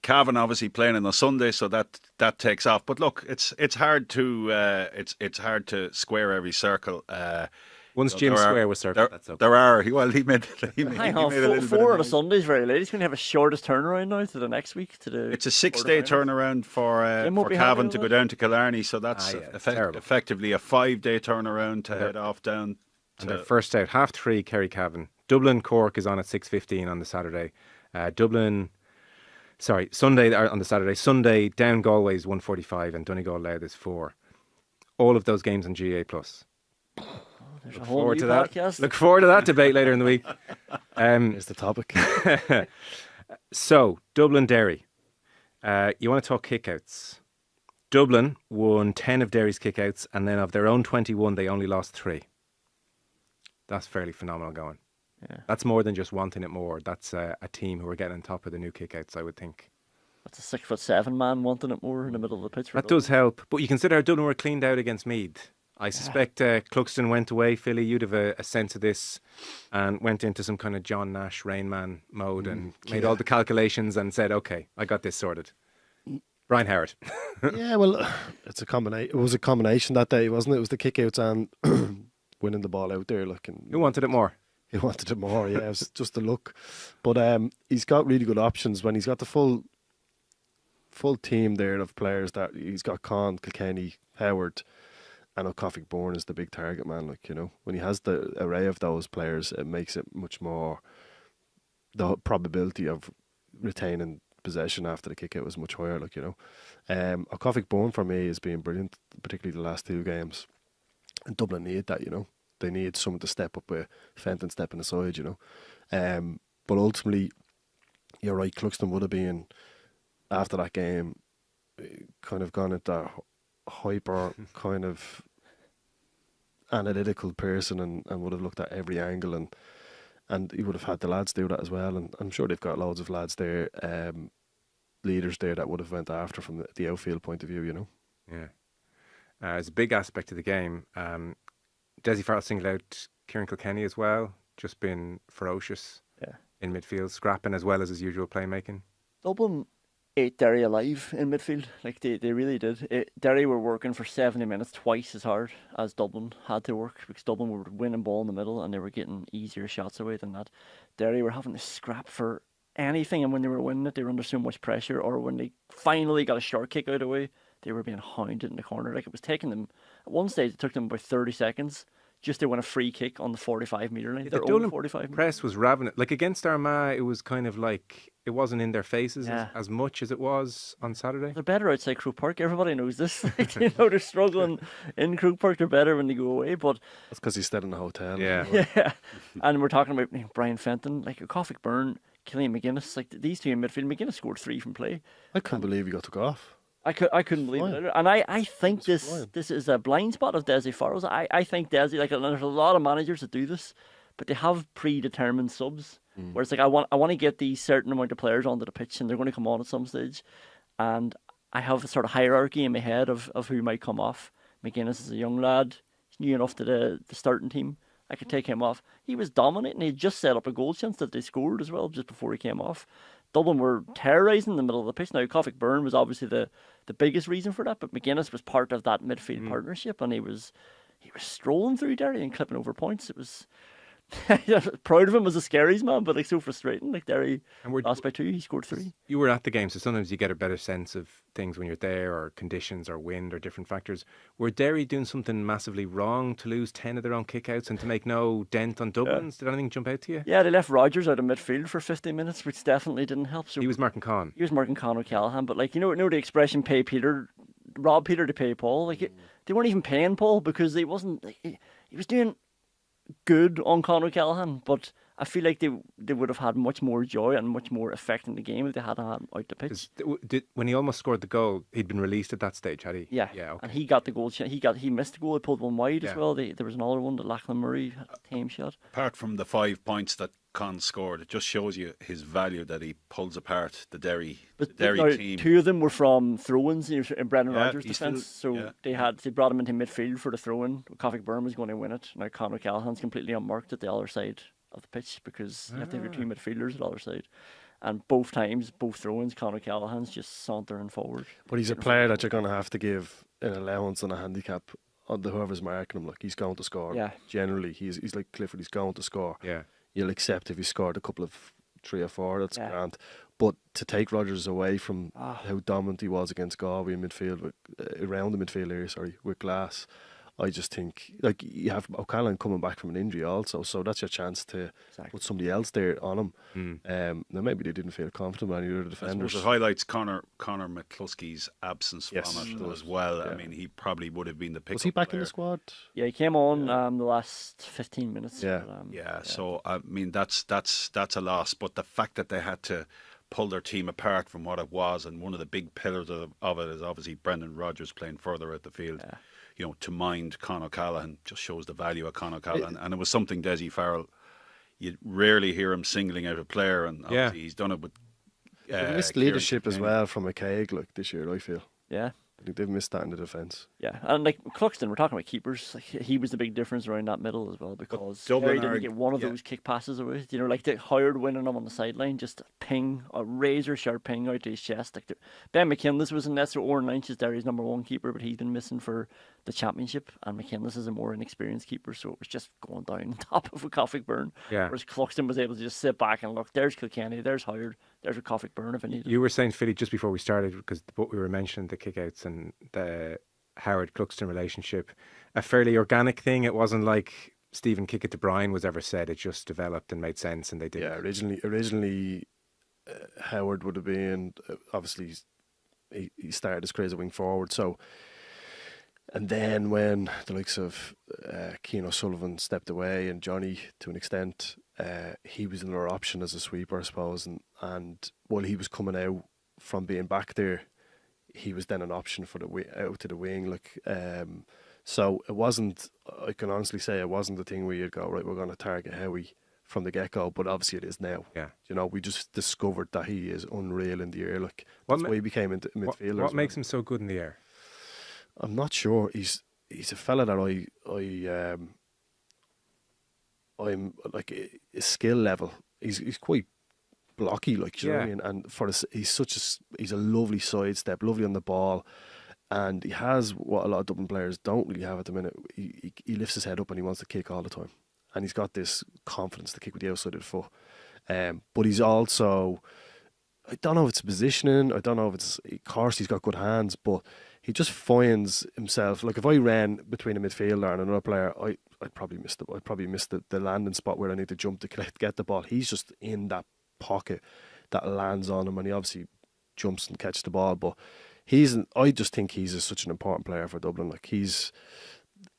Cavan, obviously playing on a Sunday, so that takes off. But look, it's hard to it's hard to square every circle. Once Jim's square was circled, that's okay. There are. Well, he made a little bit four of the Sundays very late. He's going to have a shortest turnaround now to the next week. It's a 6-day turnaround for Cavan to go down to Killarney, so that's effectively a 5-day turnaround to head off down. And their first out 3:30 Kerry Cavan. Dublin Cork is on at 6:15 on the Saturday. Sunday on the Saturday. Sunday down Galway is 1:45 and Donegal Louth is 4. All of those games on GAA Plus. Look forward to that. Look forward to that debate later in the week. Here's the topic. So Dublin Derry. You want to talk kickouts? Dublin won 10 of Derry's kickouts, and then of their own 21, they only lost 3. That's fairly phenomenal going. Yeah. That's more than just wanting it more. That's a team who are getting on top of the new kickouts, I would think. That's a 6'7" man wanting it more in the middle of the pitch. That does help. But you consider how Dublin were cleaned out against Meath. I suspect Cluxton went away. Philly, you'd have a sense of this, and went into some kind of John Nash Rain Man mode and made all the calculations and said, okay, I got this sorted. Brian Howard. Yeah, well, it's a combination. It was a combination that day, wasn't it? It was the kickouts and winning the ball out there. Who wanted it more? He wanted it more, yeah. It was just the look. But he's got really good options when he's got the full team there of players. That he's got Con, Kilkenny, Howard, and O'Coffey Bourne is the big target man. When he has the array of those players, it makes it much more. The probability of retaining possession after the kick out was much higher. O'Coffey Bourne for me has been brilliant, particularly the last 2 games. And Dublin need that, They need someone to step up with Fenton stepping aside, But ultimately, you're right, Cluxton would have been, after that game, kind of gone at that hyper kind of analytical person and would have looked at every angle and he would have had the lads do that as well. And I'm sure they've got loads of lads there, leaders there that would have went after from the outfield point of view, Yeah. It's a big aspect of the game. Desi Farrell singled out Kieran Kilkenny as well, just been ferocious in midfield, scrapping as well as his usual playmaking. Dublin ate Derry alive in midfield. Like they really did. Derry were working for 70 minutes twice as hard as Dublin had to work, because Dublin were winning ball in the middle and they were getting easier shots away than that. Derry were having to scrap for anything, and when they were winning it, they were under so much pressure, or when they finally got a short kick out of the way, they were being hounded in the corner. Like, it was taking them, at one stage it took them about 30 seconds just to win a free kick on the 45-metre line. The Their own Dublin 45 press was ravenous. Like against Armagh, it was kind of like it wasn't in their faces as much as it was on Saturday. They're better outside Croke Park. Everybody knows this. Like, they're struggling in Croke Park. They're better when they go away. But that's because he's stayed in the hotel. Yeah. And we're talking about Brian Fenton, like Cofic Byrne, Killian McInness. Like, these two in midfield. McInness scored 3 from play. I couldn't believe he got took off. I couldn't believe it either. And I think this is a blind spot of Desi Farrell's. I think Desi, like, there's a lot of managers that do this, but they have predetermined subs. Where it's like, I want to get these certain amount of players onto the pitch and they're going to come on at some stage. And I have a sort of hierarchy in my head of who might come off. McInness is a young lad. He's new enough to the starting team. I could take him off. He was dominating. He just set up a goal chance that they scored as well just before he came off. Dublin were terrorising the middle of the pitch. Now, Cofic Byrne was obviously the biggest reason for that, but McInness was part of that midfield partnership, and he was strolling through Derry and clipping over points. It was proud of him as a Scaries man, but like so frustrating. Like Derry lost by 2, he scored 3. You were at the game, so sometimes you get a better sense of things when you're there, or conditions, or wind, or different factors. Were Derry doing something massively wrong to lose 10 of their own kickouts and to make no dent on Dublin's? Did anything jump out to you? Yeah, they left Rogers out of midfield for 15 minutes, which definitely didn't help. So he was marking Con. He was marking Con O'Callaghan, but like, you know the expression "pay Peter," rob Peter to pay Paul. Like they weren't even paying Paul because he wasn't. Like, he was doing good on Con O'Callaghan, but I feel like they would have had much more joy and much more effect in the game if they had him out the pitch. When he almost scored the goal, he'd been released at that stage, had he? Yeah. Okay. And he got the goal. He missed the goal. He pulled one wide as well. There was another one that Lachlan Murray had a tame shot. Apart from the 5 points that Con scored, it just shows you his value that he pulls apart the Derry team. 2 of them were from throw-ins in Brendan Rodgers' defence. They brought him into midfield for the throw-in. Cofic Byrne was going to win it. Now Con O'Callaghan's completely unmarked at the other side of the pitch because you have to have your 2 midfielders at the other side. And both times, both throw-ins, Con O'Callaghan's just sauntering forward. But he's a player that you're going to have to give an allowance and a handicap on whoever's marking him. Like, he's going to score. Yeah. Generally, he's like Clifford. He's going to score. Yeah. You'll accept if he scored a couple of 3 or 4. That's grand. But to take Rodgers away from how dominant he was against Galway in midfield, around the midfield area, with Glass, I just think, like, you have O'Callaghan coming back from an injury also, so that's your chance to put somebody else there on him. Now maybe they didn't feel confident with any of the defenders. It highlights Conor McCluskey's absence from it as well. Yeah. I mean, he probably would have been the pick. Was he back in the squad? Yeah, he came on the last 15 minutes. Yeah, but, So I mean, that's a loss. But the fact that they had to pull their team apart from what it was, and one of the big pillars of it is obviously Brendan Rodgers playing further out the field. Yeah. You know, to mind Con O'Callaghan just shows the value of Con O'Callaghan. And it was something Desi Farrell, you rarely hear him singling out a player, and obviously he's done it with missed leadership as well from McCaig, like, this year, I feel. Yeah. I think they've missed that in the defence. Yeah, and like Cluxton, we're talking about keepers. Like, he was the big difference around that middle as well, because Kerry didn't get one of those kick passes away. You know, like the Howard winning him on the sideline, just a razor sharp ping out to his chest. Like Ben McInness was in that, so Oran Lynch is Derry's #1 keeper, but he's been missing for the championship, and McInness is a more inexperienced keeper, so it was just going down on top of a Cofic Byrne. Yeah. Whereas Cluxton was able to just sit back and look, there's Kilkenny, there's Howard, there's a Cofic Byrne if I needed. You were saying, Philly, just before we started, because we were mentioning the kickouts and the Howard-Cluxton relationship, a fairly organic thing. It wasn't like Stephen Kick it to Brian was ever said. It just developed and made sense, and they did. Yeah, originally Howard would have been, obviously he started as crazy wing forward, so. And then when the likes of Keane O'Sullivan stepped away, and Johnny, to an extent, he was another option as a sweeper, I suppose. And while he was coming out from being back there, he was then an option for out to the wing. So it wasn't. I can honestly say it wasn't the thing where you'd go, right, we're going to target Howie from the get go. But obviously it is now. Yeah. We just discovered that he is unreal in the air. That's why he became a midfielder. What makes him so good in the air? I'm not sure. He's a fella that I'm like his skill level. He's quite blocky, like, you know what I mean. And he's a lovely sidestep, lovely on the ball, and he has what a lot of Dublin players don't really have at the minute. He lifts his head up and he wants to kick all the time, and he's got this confidence to kick with the outside of the foot. But he's also, I don't know if it's positioning. I don't know if it's, of course he's got good hands, but he just finds himself, like if I ran between a midfielder and another player, I'd probably miss the landing spot where I need to jump to get the ball. He's just in that pocket that lands on him, and he obviously jumps and catches the ball. But I just think he's such an important player for Dublin. Like he's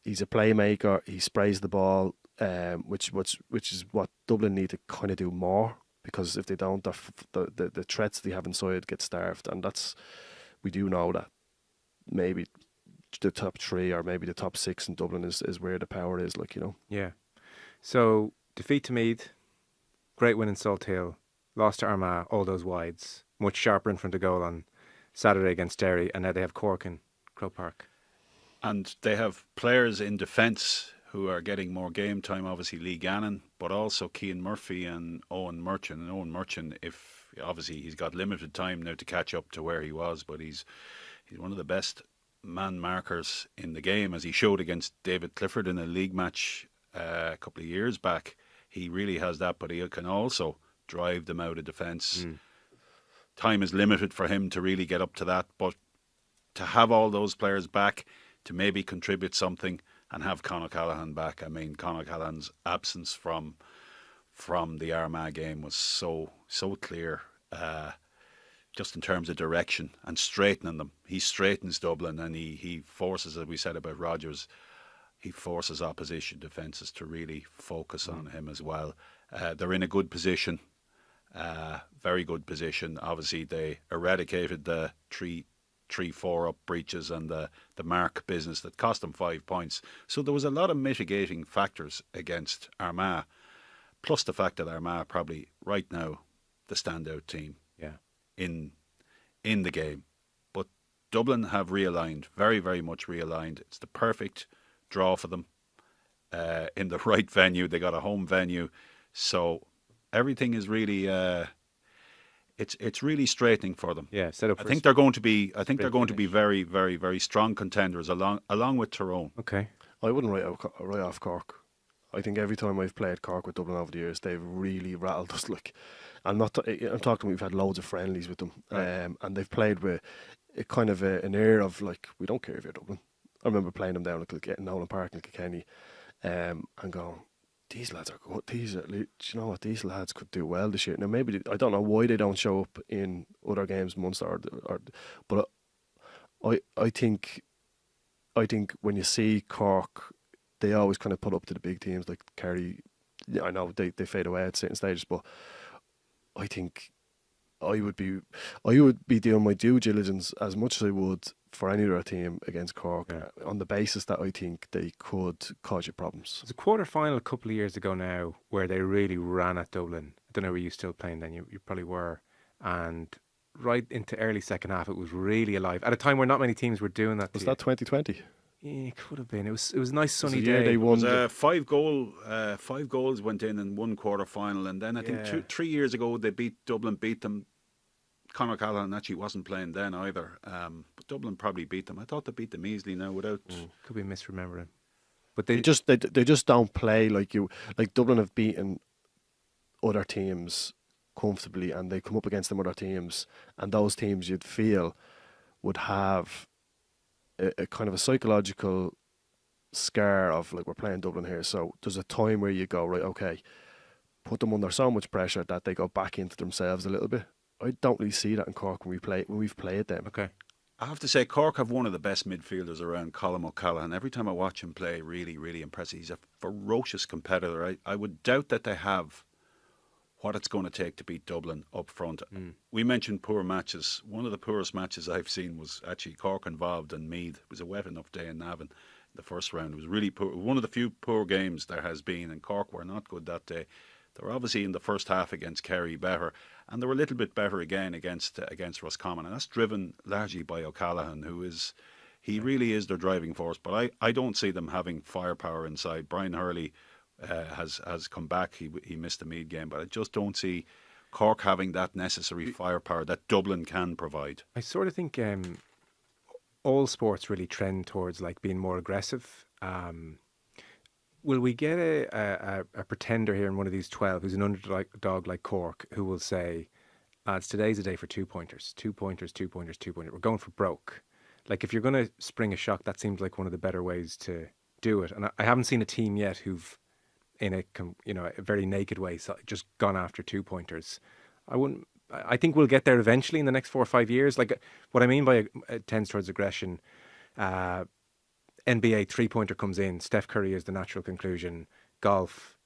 a playmaker. He sprays the ball, which is what Dublin need to kind of do more, because if they don't, the threats they have inside get starved, and we do know that maybe the top 3 or maybe the top 6 in Dublin is where the power is, like, you know. Yeah. So defeat to Meath, great win in Salt Hill, lost to Armagh, all those wides, much sharper in front of goal on Saturday against Derry, and now they have Cork in Croke Park. And they have players in defence who are getting more game time, obviously Lee Gannon, but also Cian Murphy and Owen Murchan. And Owen Murchan, obviously he's got limited time now to catch up to where he was, but he's one of the best man markers in the game, as he showed against David Clifford in a league match a couple of years back. He really has that, but he can also drive them out of defence. Time is limited for him to really get up to that, but to have all those players back to maybe contribute something, and have Conor Callaghan back. I mean, Conor Callaghan's absence from the Armagh game was so clear, just in terms of direction and straightening them. He straightens Dublin, and he forces, as we said about Rodgers, he forces opposition defences to really focus on him as well. They're in a good position, very good position. Obviously, they eradicated the 3-4 up breaches and the mark business that cost them 5 points. So there was a lot of mitigating factors against Armagh, plus the fact that Armagh probably right now the standout team in the game. But Dublin have realigned, very, very much realigned. It's the perfect draw for them in the right venue. They got a home venue, so everything is really it's really straightening for them. Yeah, set up. I think they're going to be very, very, very strong contenders along with Tyrone. Okay. I wouldn't write off Cork. I think every time I've played Cork with Dublin over the years, they've really rattled us. Like, I'm talking. We've had loads of friendlies with them, right. And they've played with a kind of an air of like, we don't care if you're Dublin. I remember playing them down at Nolan Park in Kilkenny, and going, these lads are good. Do you know what, these lads could do well this year. Now maybe I don't know why they don't show up in other games, Munster, but I think when you see Cork, they always kind of put up to the big teams like Kerry. I know they fade away at certain stages, but I think I would be doing my due diligence as much as I would for any other team against Cork, on the basis that I think they could cause you problems. There's a quarter-final a couple of years ago now where they really ran at Dublin. I don't know, were you still playing then? You probably were. And right into early second half, it was really alive. At a time where not many teams were doing that. Was that 2020? Yeah, it could have been. It was a nice sunny the day. Year they won. It was 5 goals went in one quarter-final, and then I think 3 years ago they beat them. Conor Callaghan actually wasn't playing then either, but Dublin probably beat them. I thought they beat them easily now without. Could be misremembering, but they just don't play like you. Like Dublin have beaten other teams comfortably, and they come up against them other teams, and those teams you'd feel would have a kind of a psychological scar of like, we're playing Dublin here. So there's a time where you go, right, okay, put them under so much pressure that they go back into themselves a little bit. I don't really see that in Cork when we've played them. Okay. I have to say, Cork have one of the best midfielders around, Colm O'Callaghan. Every time I watch him play, really, really impressive. He's a ferocious competitor. I would doubt that they have what it's going to take to beat Dublin up front. We mentioned poor matches. One of the poorest matches I've seen was actually Cork involved in Meath. It was a wet enough day in Navan. The first round, it was really poor. One of the few poor games there has been, and Cork were not good that day. They were obviously in the first half against Kerry better, and they were a little bit better again against Roscommon, and that's driven largely by O'Callaghan, he really is their driving force. But I don't see them having firepower inside. Brian Hurley has come back. He missed the Meath game, but I just don't see Cork having that necessary firepower that Dublin can provide. I sort of think all sports really trend towards like being more aggressive. Will we get a pretender here in one of these 12 who's an underdog like Cork who will say, lads, today's a day for 2 pointers, 2 pointers, 2 pointers, 2 pointers. We're going for broke. Like if you're going to spring a shock, that seems like one of the better ways to do it. And I haven't seen a team yet who've, in a very naked way, just gone after 2 pointers. I think we'll get there eventually in the next 4 or 5 years. Like what I mean by it tends towards aggression. NBA 3-pointer comes in. Steph Curry is the natural conclusion. Golf,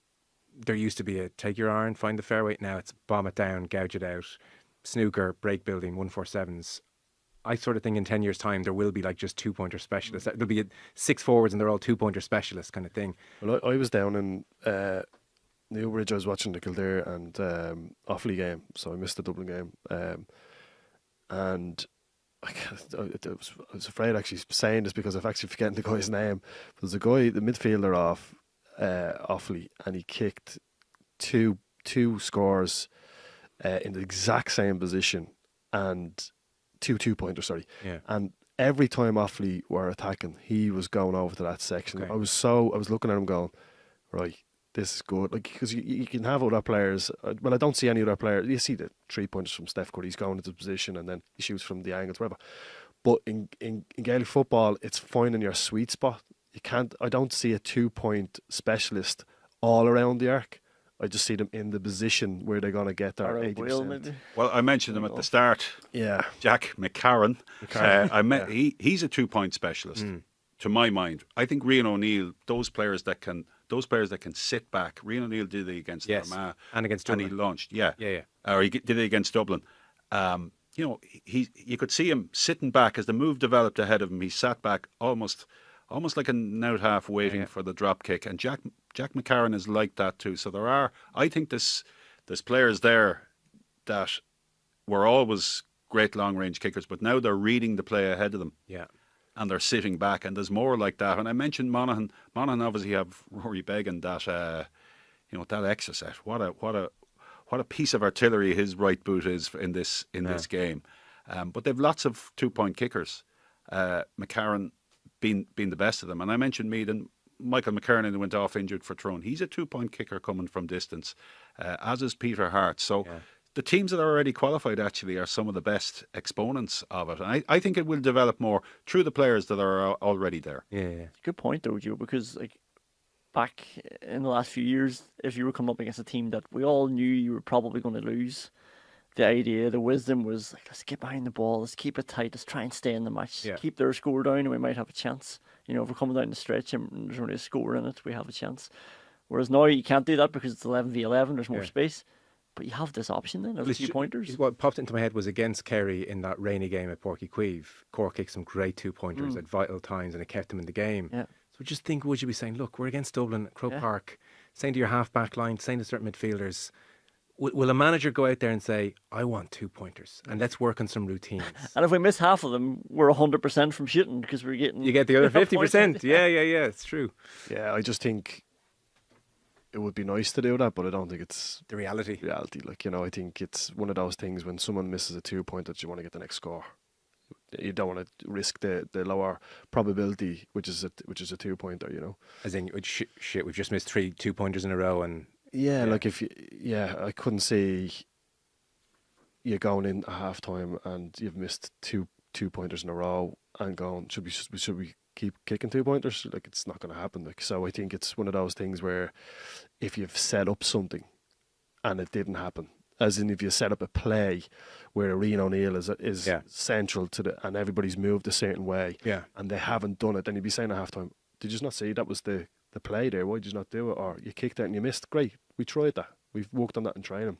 there used to be a take your iron, find the fairway. Now it's bomb it down, gouge it out. Snooker, break building, 147s. I sort of think in 10 years' time there will be like just 2-pointer specialists. There'll be 6 forwards and they're all 2-pointer specialists kind of thing. Well, I was down in Newbridge. I was watching the Kildare and Offaly game, so I missed the Dublin game. And I was afraid actually saying this because I've actually forgotten the guy's name. But there's a guy, the midfielder off Offaly, and he kicked two scores in the exact same position, and two pointers. Sorry, yeah. And every time Offaly were attacking, he was going over to that section. Okay. I was looking at him going, right, this is good. Like, because you can have other players. Well, I don't see any other player. You see the 3 pointers from Steph Curry. He's going into position and then he shoots from the angles, whatever. But in Gaelic football, it's finding your sweet spot. I don't see a 2-point specialist all around the arc. I just see them in the position where they're going to get their 80%. Well, I mentioned him at the start. Yeah, Jack McCarron. He's a 2-point specialist. To my mind, I think Rian O'Neill, those players that can sit back. Rian O'Neill did it against Armagh and against Dublin. And he launched, yeah. Or he did it against Dublin. You could see him sitting back as the move developed ahead of him. He sat back almost like an out half waiting for the drop kick. And Jack McCarron is like that too. So I think there's players there that were always great long range kickers, but now they're reading the play ahead of them. Yeah. And they're sitting back, and there's more like that. And I mentioned Monaghan. Monaghan obviously have Rory Beggan, that that exocet. What a piece of artillery his right boot is in this game. But they've lots of 2-point kickers. McCarron being the best of them. And I mentioned Meath, and Michael McKernan, who went off injured for Tyrone. He's a 2-point kicker coming from distance, as is Peter Hart. So. Yeah. The teams that are already qualified actually are some of the best exponents of it. And I think it will develop more through the players that are already there. Yeah. Good point though, Joe, because like back in the last few years, if you were coming up against a team that we all knew you were probably going to lose, the wisdom was like, let's get behind the ball, let's keep it tight, let's try and stay in the match, keep their score down and we might have a chance. If we're coming down the stretch and there's only a score in it, we have a chance. Whereas now you can't do that because it's 11v11, there's more space. But you have this option then of 2 pointers. What popped into my head was against Kerry in that rainy game at Porky Queeve. Cork kicked some great 2 pointers at vital times and it kept them in the game. Yeah. So just think, would you be saying, look, we're against Dublin at Croke Park, saying to your half back line, saying to certain midfielders, will a manager go out there and say, I want 2 pointers and let's work on some routines? And if we miss half of them, we're 100% from shooting because we're getting... You get the other 50%. Yeah, it's true. Yeah, I just think it would be nice to do that, but I don't think it's the reality. Like, I think it's one of those things when someone misses a 2-pointer that you want to get the next score. You don't want to risk the lower probability, which is a 2-pointer. As in, shit, we've just missed 3 2-pointers in a row, and like if I couldn't see you going in at half time and you've missed 2 2-pointers in a row and going, should we keep kicking 2-pointers? Like, it's not going to happen. Like, so I think it's one of those things where if you've set up something and it didn't happen, as in if you set up a play where Rian O'Neill is central to and everybody's moved a certain way, and they haven't done it, then you'd be saying at half-time, did you not see that was the play there? Why did you not do it? Or you kicked it and you missed. Great, we tried that. We've worked on that in training.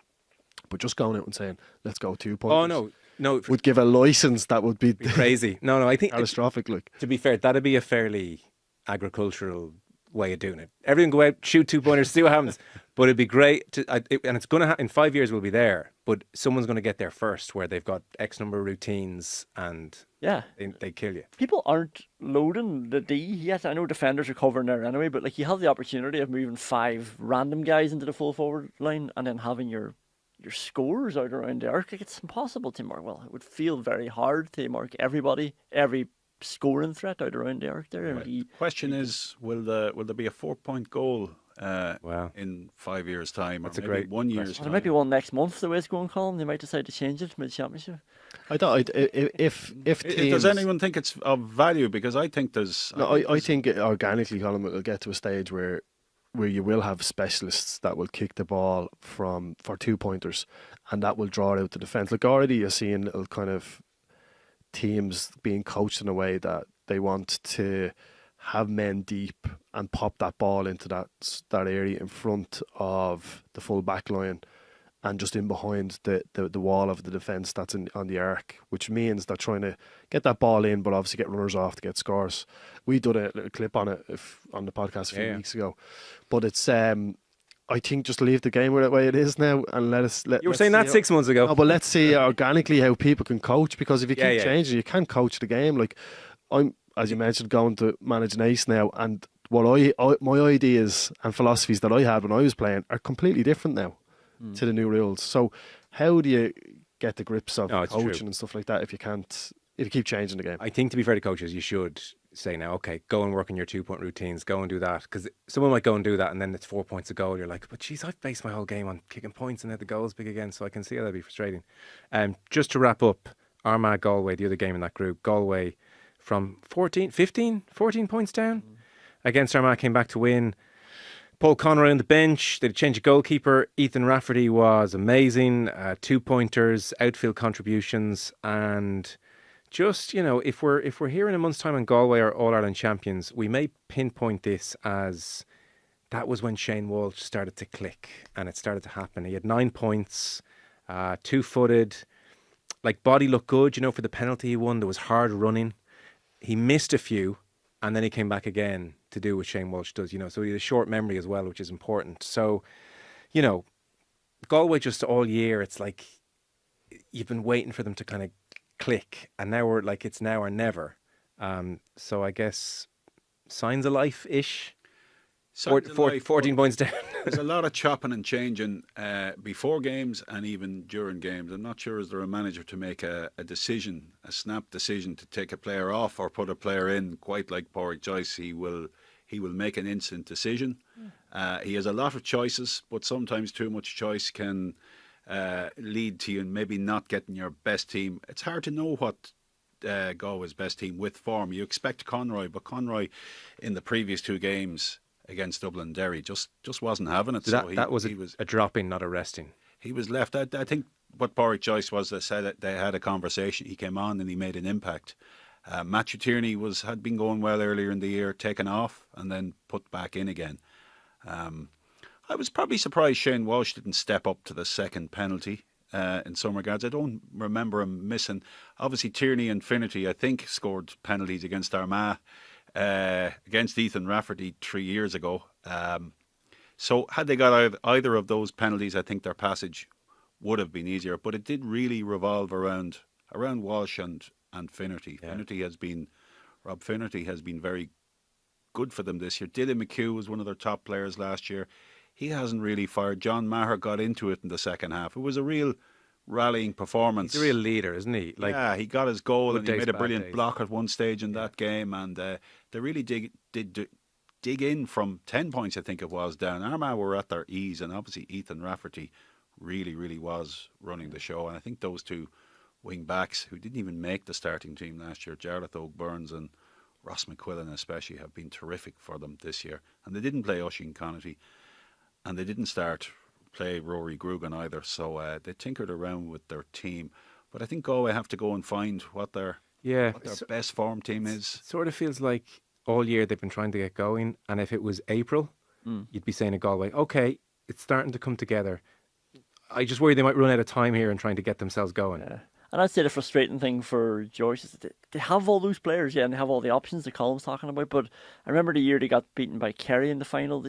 But just going out and saying, let's go 2 points. Oh, no. Would give a licence that would be crazy. No, I think catastrophic. To be fair, that'd be a fairly agricultural way of doing it. Everyone go out, shoot 2-pointers, see what happens. But it'd be great, and it's going to happen. In 5 years we'll be there, but someone's going to get there first where they've got X number of routines and they kill you. People aren't loading the D yet. I know defenders are covering there anyway, but like you have the opportunity of moving 5 random guys into the full forward line and then having your scores out around the arc. Like it's impossible to mark. Well, it would feel very hard to mark everybody, every scoring threat out around the arc there. The question is, will there be a 4-point goal Wow. in 5 years' time? That's or a maybe great 1 year's question. time? There might be one next month, the way it's going, Colm. They might decide to change it mid-championship. I thought if teams, does anyone think it's of value? Because I think there's... I think organically, Colm, it'll get to a stage where you will have specialists that will kick the ball for 2-pointers, and that will draw out the defence. Like already you're seeing little kind of teams being coached in a way that they want to have men deep and pop that ball into that area in front of the full back line and just in behind the wall of the defence that's on the arc, which means they're trying to get that ball in but obviously get runners off to get scores. We did a little clip on it on the podcast a few weeks ago, but it's I think just leave the game the way it is now and You were saying that 6 months ago. No, but let's see organically how people can coach, because if you keep changing, you can't coach the game. Like I'm, as you mentioned, going to manage an ace now, and what my ideas and philosophies that I had when I was playing are completely different now to the new rules. So how do you get the grips of coaching and stuff like that if you keep changing the game? I think, to be fair to coaches, you should say now, okay, go and work on your 2-point routines, go and do that, because someone might go and do that and then it's 4 points a goal. You're like, but geez, I've based my whole game on kicking points and now the goal's big again, so I can see how that'd be frustrating. Just to wrap up, Armagh Galway, the other game in that group, Galway from 14 points down against Armagh, came back to win. Paul Conroy on the bench, they'd change a goalkeeper. Ethan Rafferty was amazing, 2-pointers, outfield contributions, and just, if we're here in a month's time and Galway are All-Ireland champions, we may pinpoint this as that was when Shane Walsh started to click and it started to happen. He had 9 points, 2-footed, like body looked good, for the penalty he won. There was hard running. He missed a few and then he came back again to do what Shane Walsh does, so he had a short memory as well, which is important. So, Galway just all year, it's like you've been waiting for them to kind of click, and now we're like, it's now or never. So I guess signs of life-ish. 14 points down. There's a lot of chopping and changing before games and even during games. I'm not sure is there a manager to make a decision, a snap decision to take a player off or put a player in. Quite like Pádraig Joyce, he will make an instant decision. He has a lot of choices, but sometimes too much choice can lead to you maybe not getting your best team. It's hard to know what Galway's best team with form. You expect Conroy, but Conroy in the previous 2 games against Dublin and Derry just wasn't having it. That was a dropping, not a resting. He was left. I think what Pádraig Joyce was, they said that they had a conversation. He came on and he made an impact. Matthew Tierney had been going well earlier in the year, taken off and then put back in again. I was probably surprised Shane Walsh didn't step up to the second penalty in some regards. I don't remember him missing. Obviously, Tierney and Finnerty, I think, scored penalties against Armagh, against Ethan Rafferty 3 years ago. So had they got either of those penalties, I think their passage would have been easier. But it did really revolve around Walsh and Finnerty. Yeah. Rob Finnerty has been very good for them this year. Dylan McHugh was one of their top players last year. He hasn't really fired. John Maher got into it in the second half. It was a real rallying performance. He's a real leader, isn't he? He got his goal and he made a brilliant block at one stage in that game. And they really did dig in from 10 points, I think it was, down. Armagh were at their ease, and obviously Ethan Rafferty really, really was running the show. And I think those 2 wing backs who didn't even make the starting team last year, Jarlath Oak-Burns and Ross McQuillan especially, have been terrific for them this year. And they didn't play Oisin Connaughty, and they didn't start play Rory Grugan either, so they tinkered around with their team. But I think Galway have to go and find what their best form team is. It sort of feels like all year they've been trying to get going, and if it was April, you'd be saying to Galway, okay, it's starting to come together. I just worry they might run out of time here in trying to get themselves going. Yeah. And I'd say the frustrating thing for Joyce is that they have all those players, and they have all the options that Colm's talking about. But I remember the year they got beaten by Kerry in the final.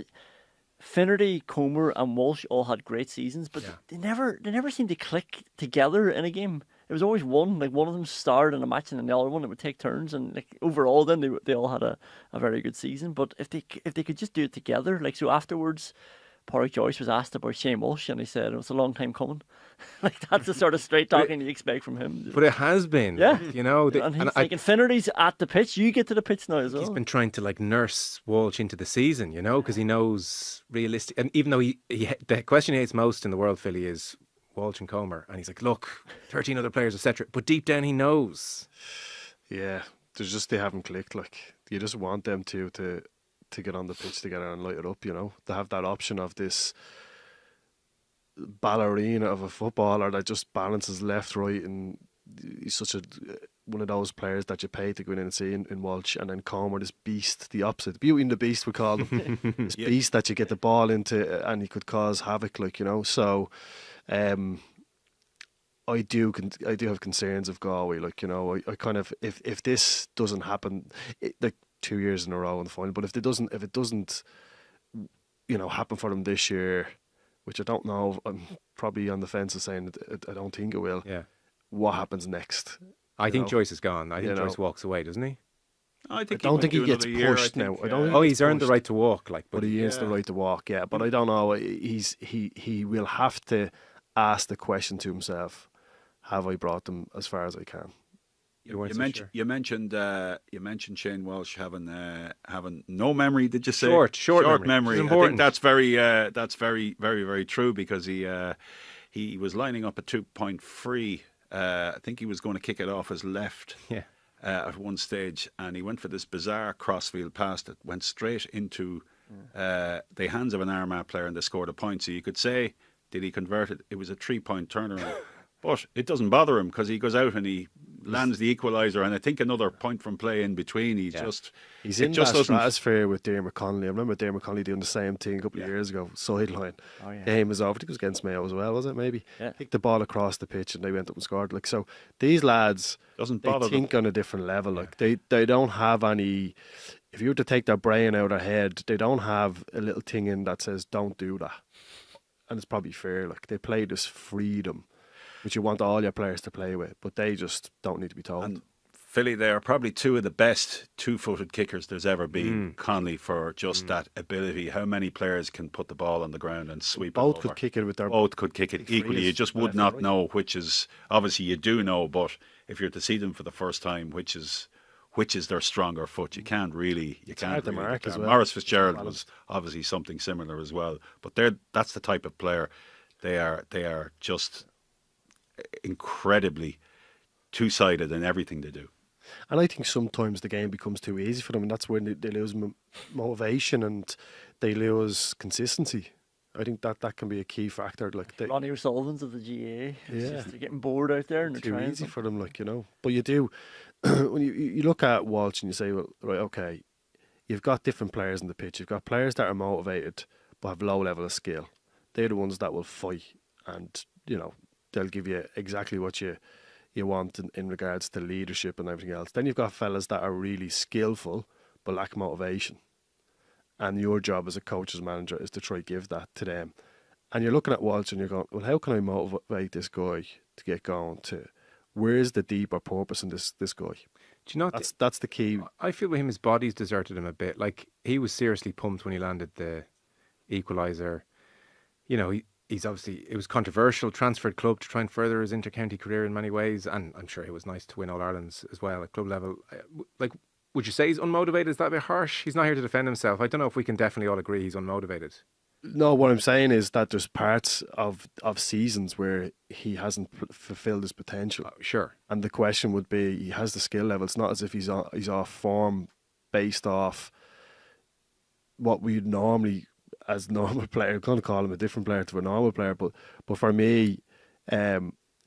Finnerty, Comer, and Walsh all had great seasons, but they never seemed to click together in a game. It was always one of them starred in a match, and then the other one it would take turns. And like overall, then they all had a very good season. But if they could just do it together, like so afterwards. Pádraig Joyce was asked about Shane Walsh, and he said it was a long time coming. Like that's the sort of straight talking you expect from him. But it has been, you know. And he's thinking Finnerty's at the pitch. You get to the pitch now as well. He's been trying to like nurse Walsh into the season, you know, because he knows realistic. And even though the question he hates most in the world, Philly, is Walsh and Comer, and he's like, look, 13 other players, etc. But deep down, he knows. Yeah, they haven't clicked. Like you just want them to get on the pitch together and light it up, you know. They have that option of this ballerina of a footballer that just balances left, right, and he's such one of those players that you pay to go in and see in Walsh, and then Comer, this beast, the opposite, Beauty and the Beast we call him, this beast that you get the ball into and he could cause havoc, like, you know. So I do have concerns of Galway, like, you know. I kind of, if this doesn't happen, like 2 years in a row in the final, but if it doesn't, you know, happen for them this year, which I don't know, I'm probably on the fence of saying I don't think it will. Yeah. What happens next? I think Joyce is gone. I think Joyce walks away, doesn't he? I don't think he gets pushed now. I don't. He's earned the right to walk, like, but he earns the right to walk. Yeah, but I don't know. He will have to ask the question to himself: have I brought them as far as I can? You mentioned Shane Walsh having no memory. Did you say short memory? I think that's very very very true, because he was lining up a 2-point free. I think he was going to kick it off his left at one stage, and he went for this bizarre crossfield pass that went straight into the hands of an Armagh player, and they scored a point. So you could say, did he convert it? It was a 3-point turnaround. But it doesn't bother him, because he goes out and he lands the equaliser, and I think another point from play in between. He's in that stratosphere with Derry McConnelly. I remember Derry McConnelly doing the same thing a couple of years ago, sideline. Game was over. I think it was against Mayo as well, was it? Maybe. Kicked the ball across the pitch and they went up and scored. Like, so these lads, they think on a different level. Like they don't have any. If you were to take their brain out of their head, they don't have a little thing in that says don't do that. And it's probably fair. Like, they play this freedom, which you want all your players to play with, but they just don't need to be told. And Philly, they are probably two of the best two-footed kickers there's ever been. Conley, for just that ability. How many players can put the ball on the ground and sweep it over? Both could kick it with their... Both could kick it equally. You just would not know which is... Obviously, you do know, but if you're to see them for the first time, which is their stronger foot, you can't really... You can't really mark as well. Maurice Fitzgerald was obviously something similar as well. But that's the type of player. They are just incredibly two-sided in everything they do. And I think sometimes the game becomes too easy for them, and that's when they lose motivation and they lose consistency. I think that can be a key factor. Like Ronnie O'Sullivan's of the GAA. Just, they're getting bored out there, and they're trying. It's too easy for them, like, you know. But you do when you look at Walsh and you say, well, right, okay, you've got different players in the pitch. You've got players that are motivated but have low level of skill. They're the ones that will fight, and you know, they'll give you exactly what you want in regards to leadership and everything else. Then you've got fellas that are really skillful but lack motivation. And your job as a coach, as manager, is to try to give that to them. And you're looking at Walsh and you're going, well, how can I motivate this guy to get going? Where's the deeper purpose in this guy? Do you know that's the key? I feel with him, his body's deserted him a bit. Like, he was seriously pumped when he landed the equaliser. You know, he's obviously, it was controversial, transferred club to try and further his inter-county career in many ways, and I'm sure it was nice to win All-Irelands as well at club level. Like, would you say he's unmotivated? Is that a bit harsh? He's not here to defend himself. I don't know if we can definitely all agree he's unmotivated. No, what I'm saying is that there's parts of seasons where he hasn't fulfilled his potential. Sure. And the question would be, he has the skill level. It's not as if he's off form based off what we'd normally as normal player. I'm going to call him a different player to a normal player, but for me,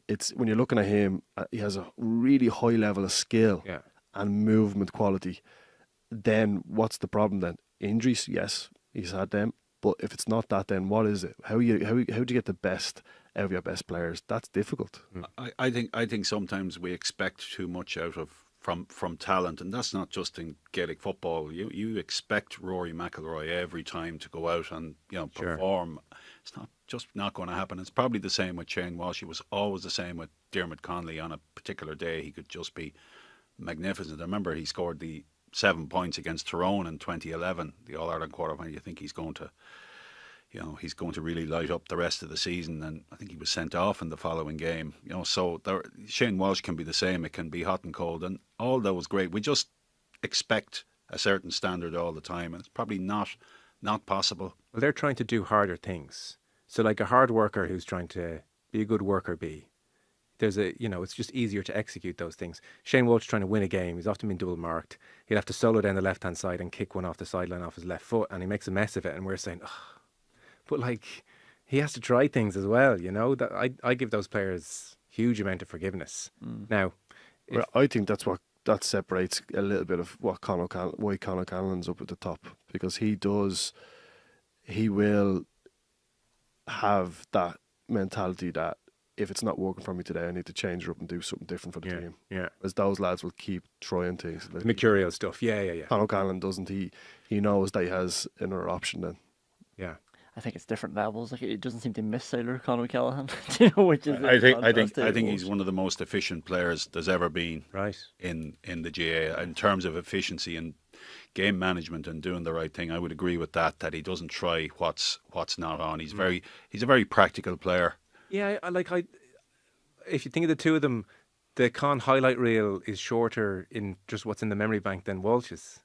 it's when you're looking at him, he has a really high level of skill and movement quality. Then what's the problem then? Injuries, yes, he's had them. But if it's not that, then what is it? How do you get the best out of your best players? That's difficult. I think sometimes we expect too much out of from talent, and that's not just in Gaelic football. You expect Rory McIlroy every time to go out and perform. It's not going to happen. It's probably the same with Shane Walsh. It was always the same with Dermot Connolly. On a particular day, he could just be magnificent. I remember he scored the 7 points against Tyrone in 2011, the All-Ireland quarter-final. You think he's going to really light up the rest of the season, and I think he was sent off in the following game. So Shane Walsh can be the same. It can be hot and cold, and all that was great. We just expect a certain standard all the time, and it's probably not possible. Well, they're trying to do harder things. So like a hard worker who's trying to be a good worker bee, it's just easier to execute those things. Shane Walsh trying to win a game, he's often been double marked. He'll have to solo down the left-hand side and kick one off the sideline off his left foot, and he makes a mess of it, and we're saying, but like, he has to try things as well, That I give those players huge amount of forgiveness. Now, I think that's what that separates a little bit of why Conor O'Callaghan's up at the top, because he will have that mentality that if it's not working for me today, I need to change it up and do something different for the team. Yeah. As those lads will keep trying things. The mercurial stuff. Yeah. Conor O'Callaghan doesn't. He knows that he has another option then. Yeah. I think it's different levels. Like, it doesn't seem to miss Sailor Conor O'Callaghan, which is. I think he's one of the most efficient players there's ever been. Right. In the GAA in terms of efficiency and game management and doing the right thing. I would agree with that he doesn't try what's not on. He's a very practical player. Yeah, if you think of the two of them, the Con highlight reel is shorter in just what's in the memory bank than Walsh's.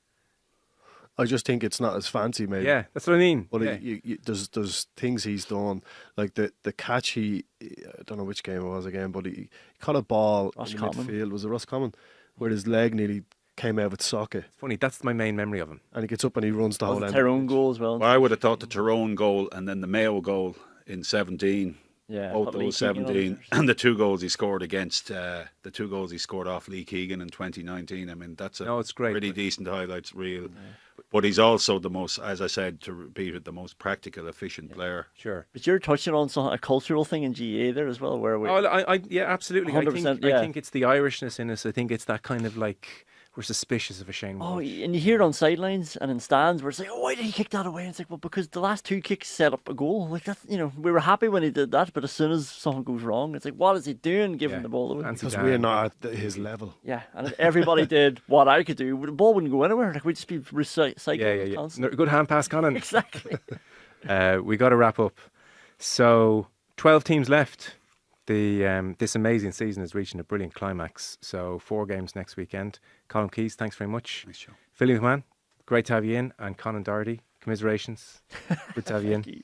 I just think it's not as fancy, maybe. Yeah, that's what I mean. But there's things he's done, like the catch I don't know which game it was again, but he caught a ball in midfield. Was it Roscommon? Where his leg nearly came out of its socket. It's funny, that's my main memory of him. And he gets up and he runs the whole end. Tyrone goal as well. Well, I would have thought the Tyrone goal and then the Mayo goal in 17. Yeah, both those 17 and the 2 goals he scored against the 2 goals he scored off Lee Keegan in 2019. I mean, that's it's great, pretty decent highlights reel. Yeah. But he's also the most, as I said, to repeat it, the most practical, efficient player. Sure. But you're touching on a cultural thing in GAA there as well, where we. Absolutely. 100%, I think it's the Irishness in us. I think it's that kind of like, we're suspicious of a Shane Walsh. And you hear it on sidelines and in stands where it's like, why did he kick that away? And it's like, well, because the last 2 kicks set up a goal. Like that, we were happy when he did that, but as soon as something goes wrong, it's like, what is he doing giving the ball away? Because we're not at his level. Yeah, and if everybody did what I could do, the ball wouldn't go anywhere. Like, we'd just be recycling constantly. Good hand pass, Conan. Exactly. We got to wrap up. So 12 teams left. This amazing season is reaching a brilliant climax. So 4 games next weekend. Colm Keys, thanks very much. Thanks, Joe. Philly McMahon, great to have you in. And Conan Doherty, commiserations. Good to have you in.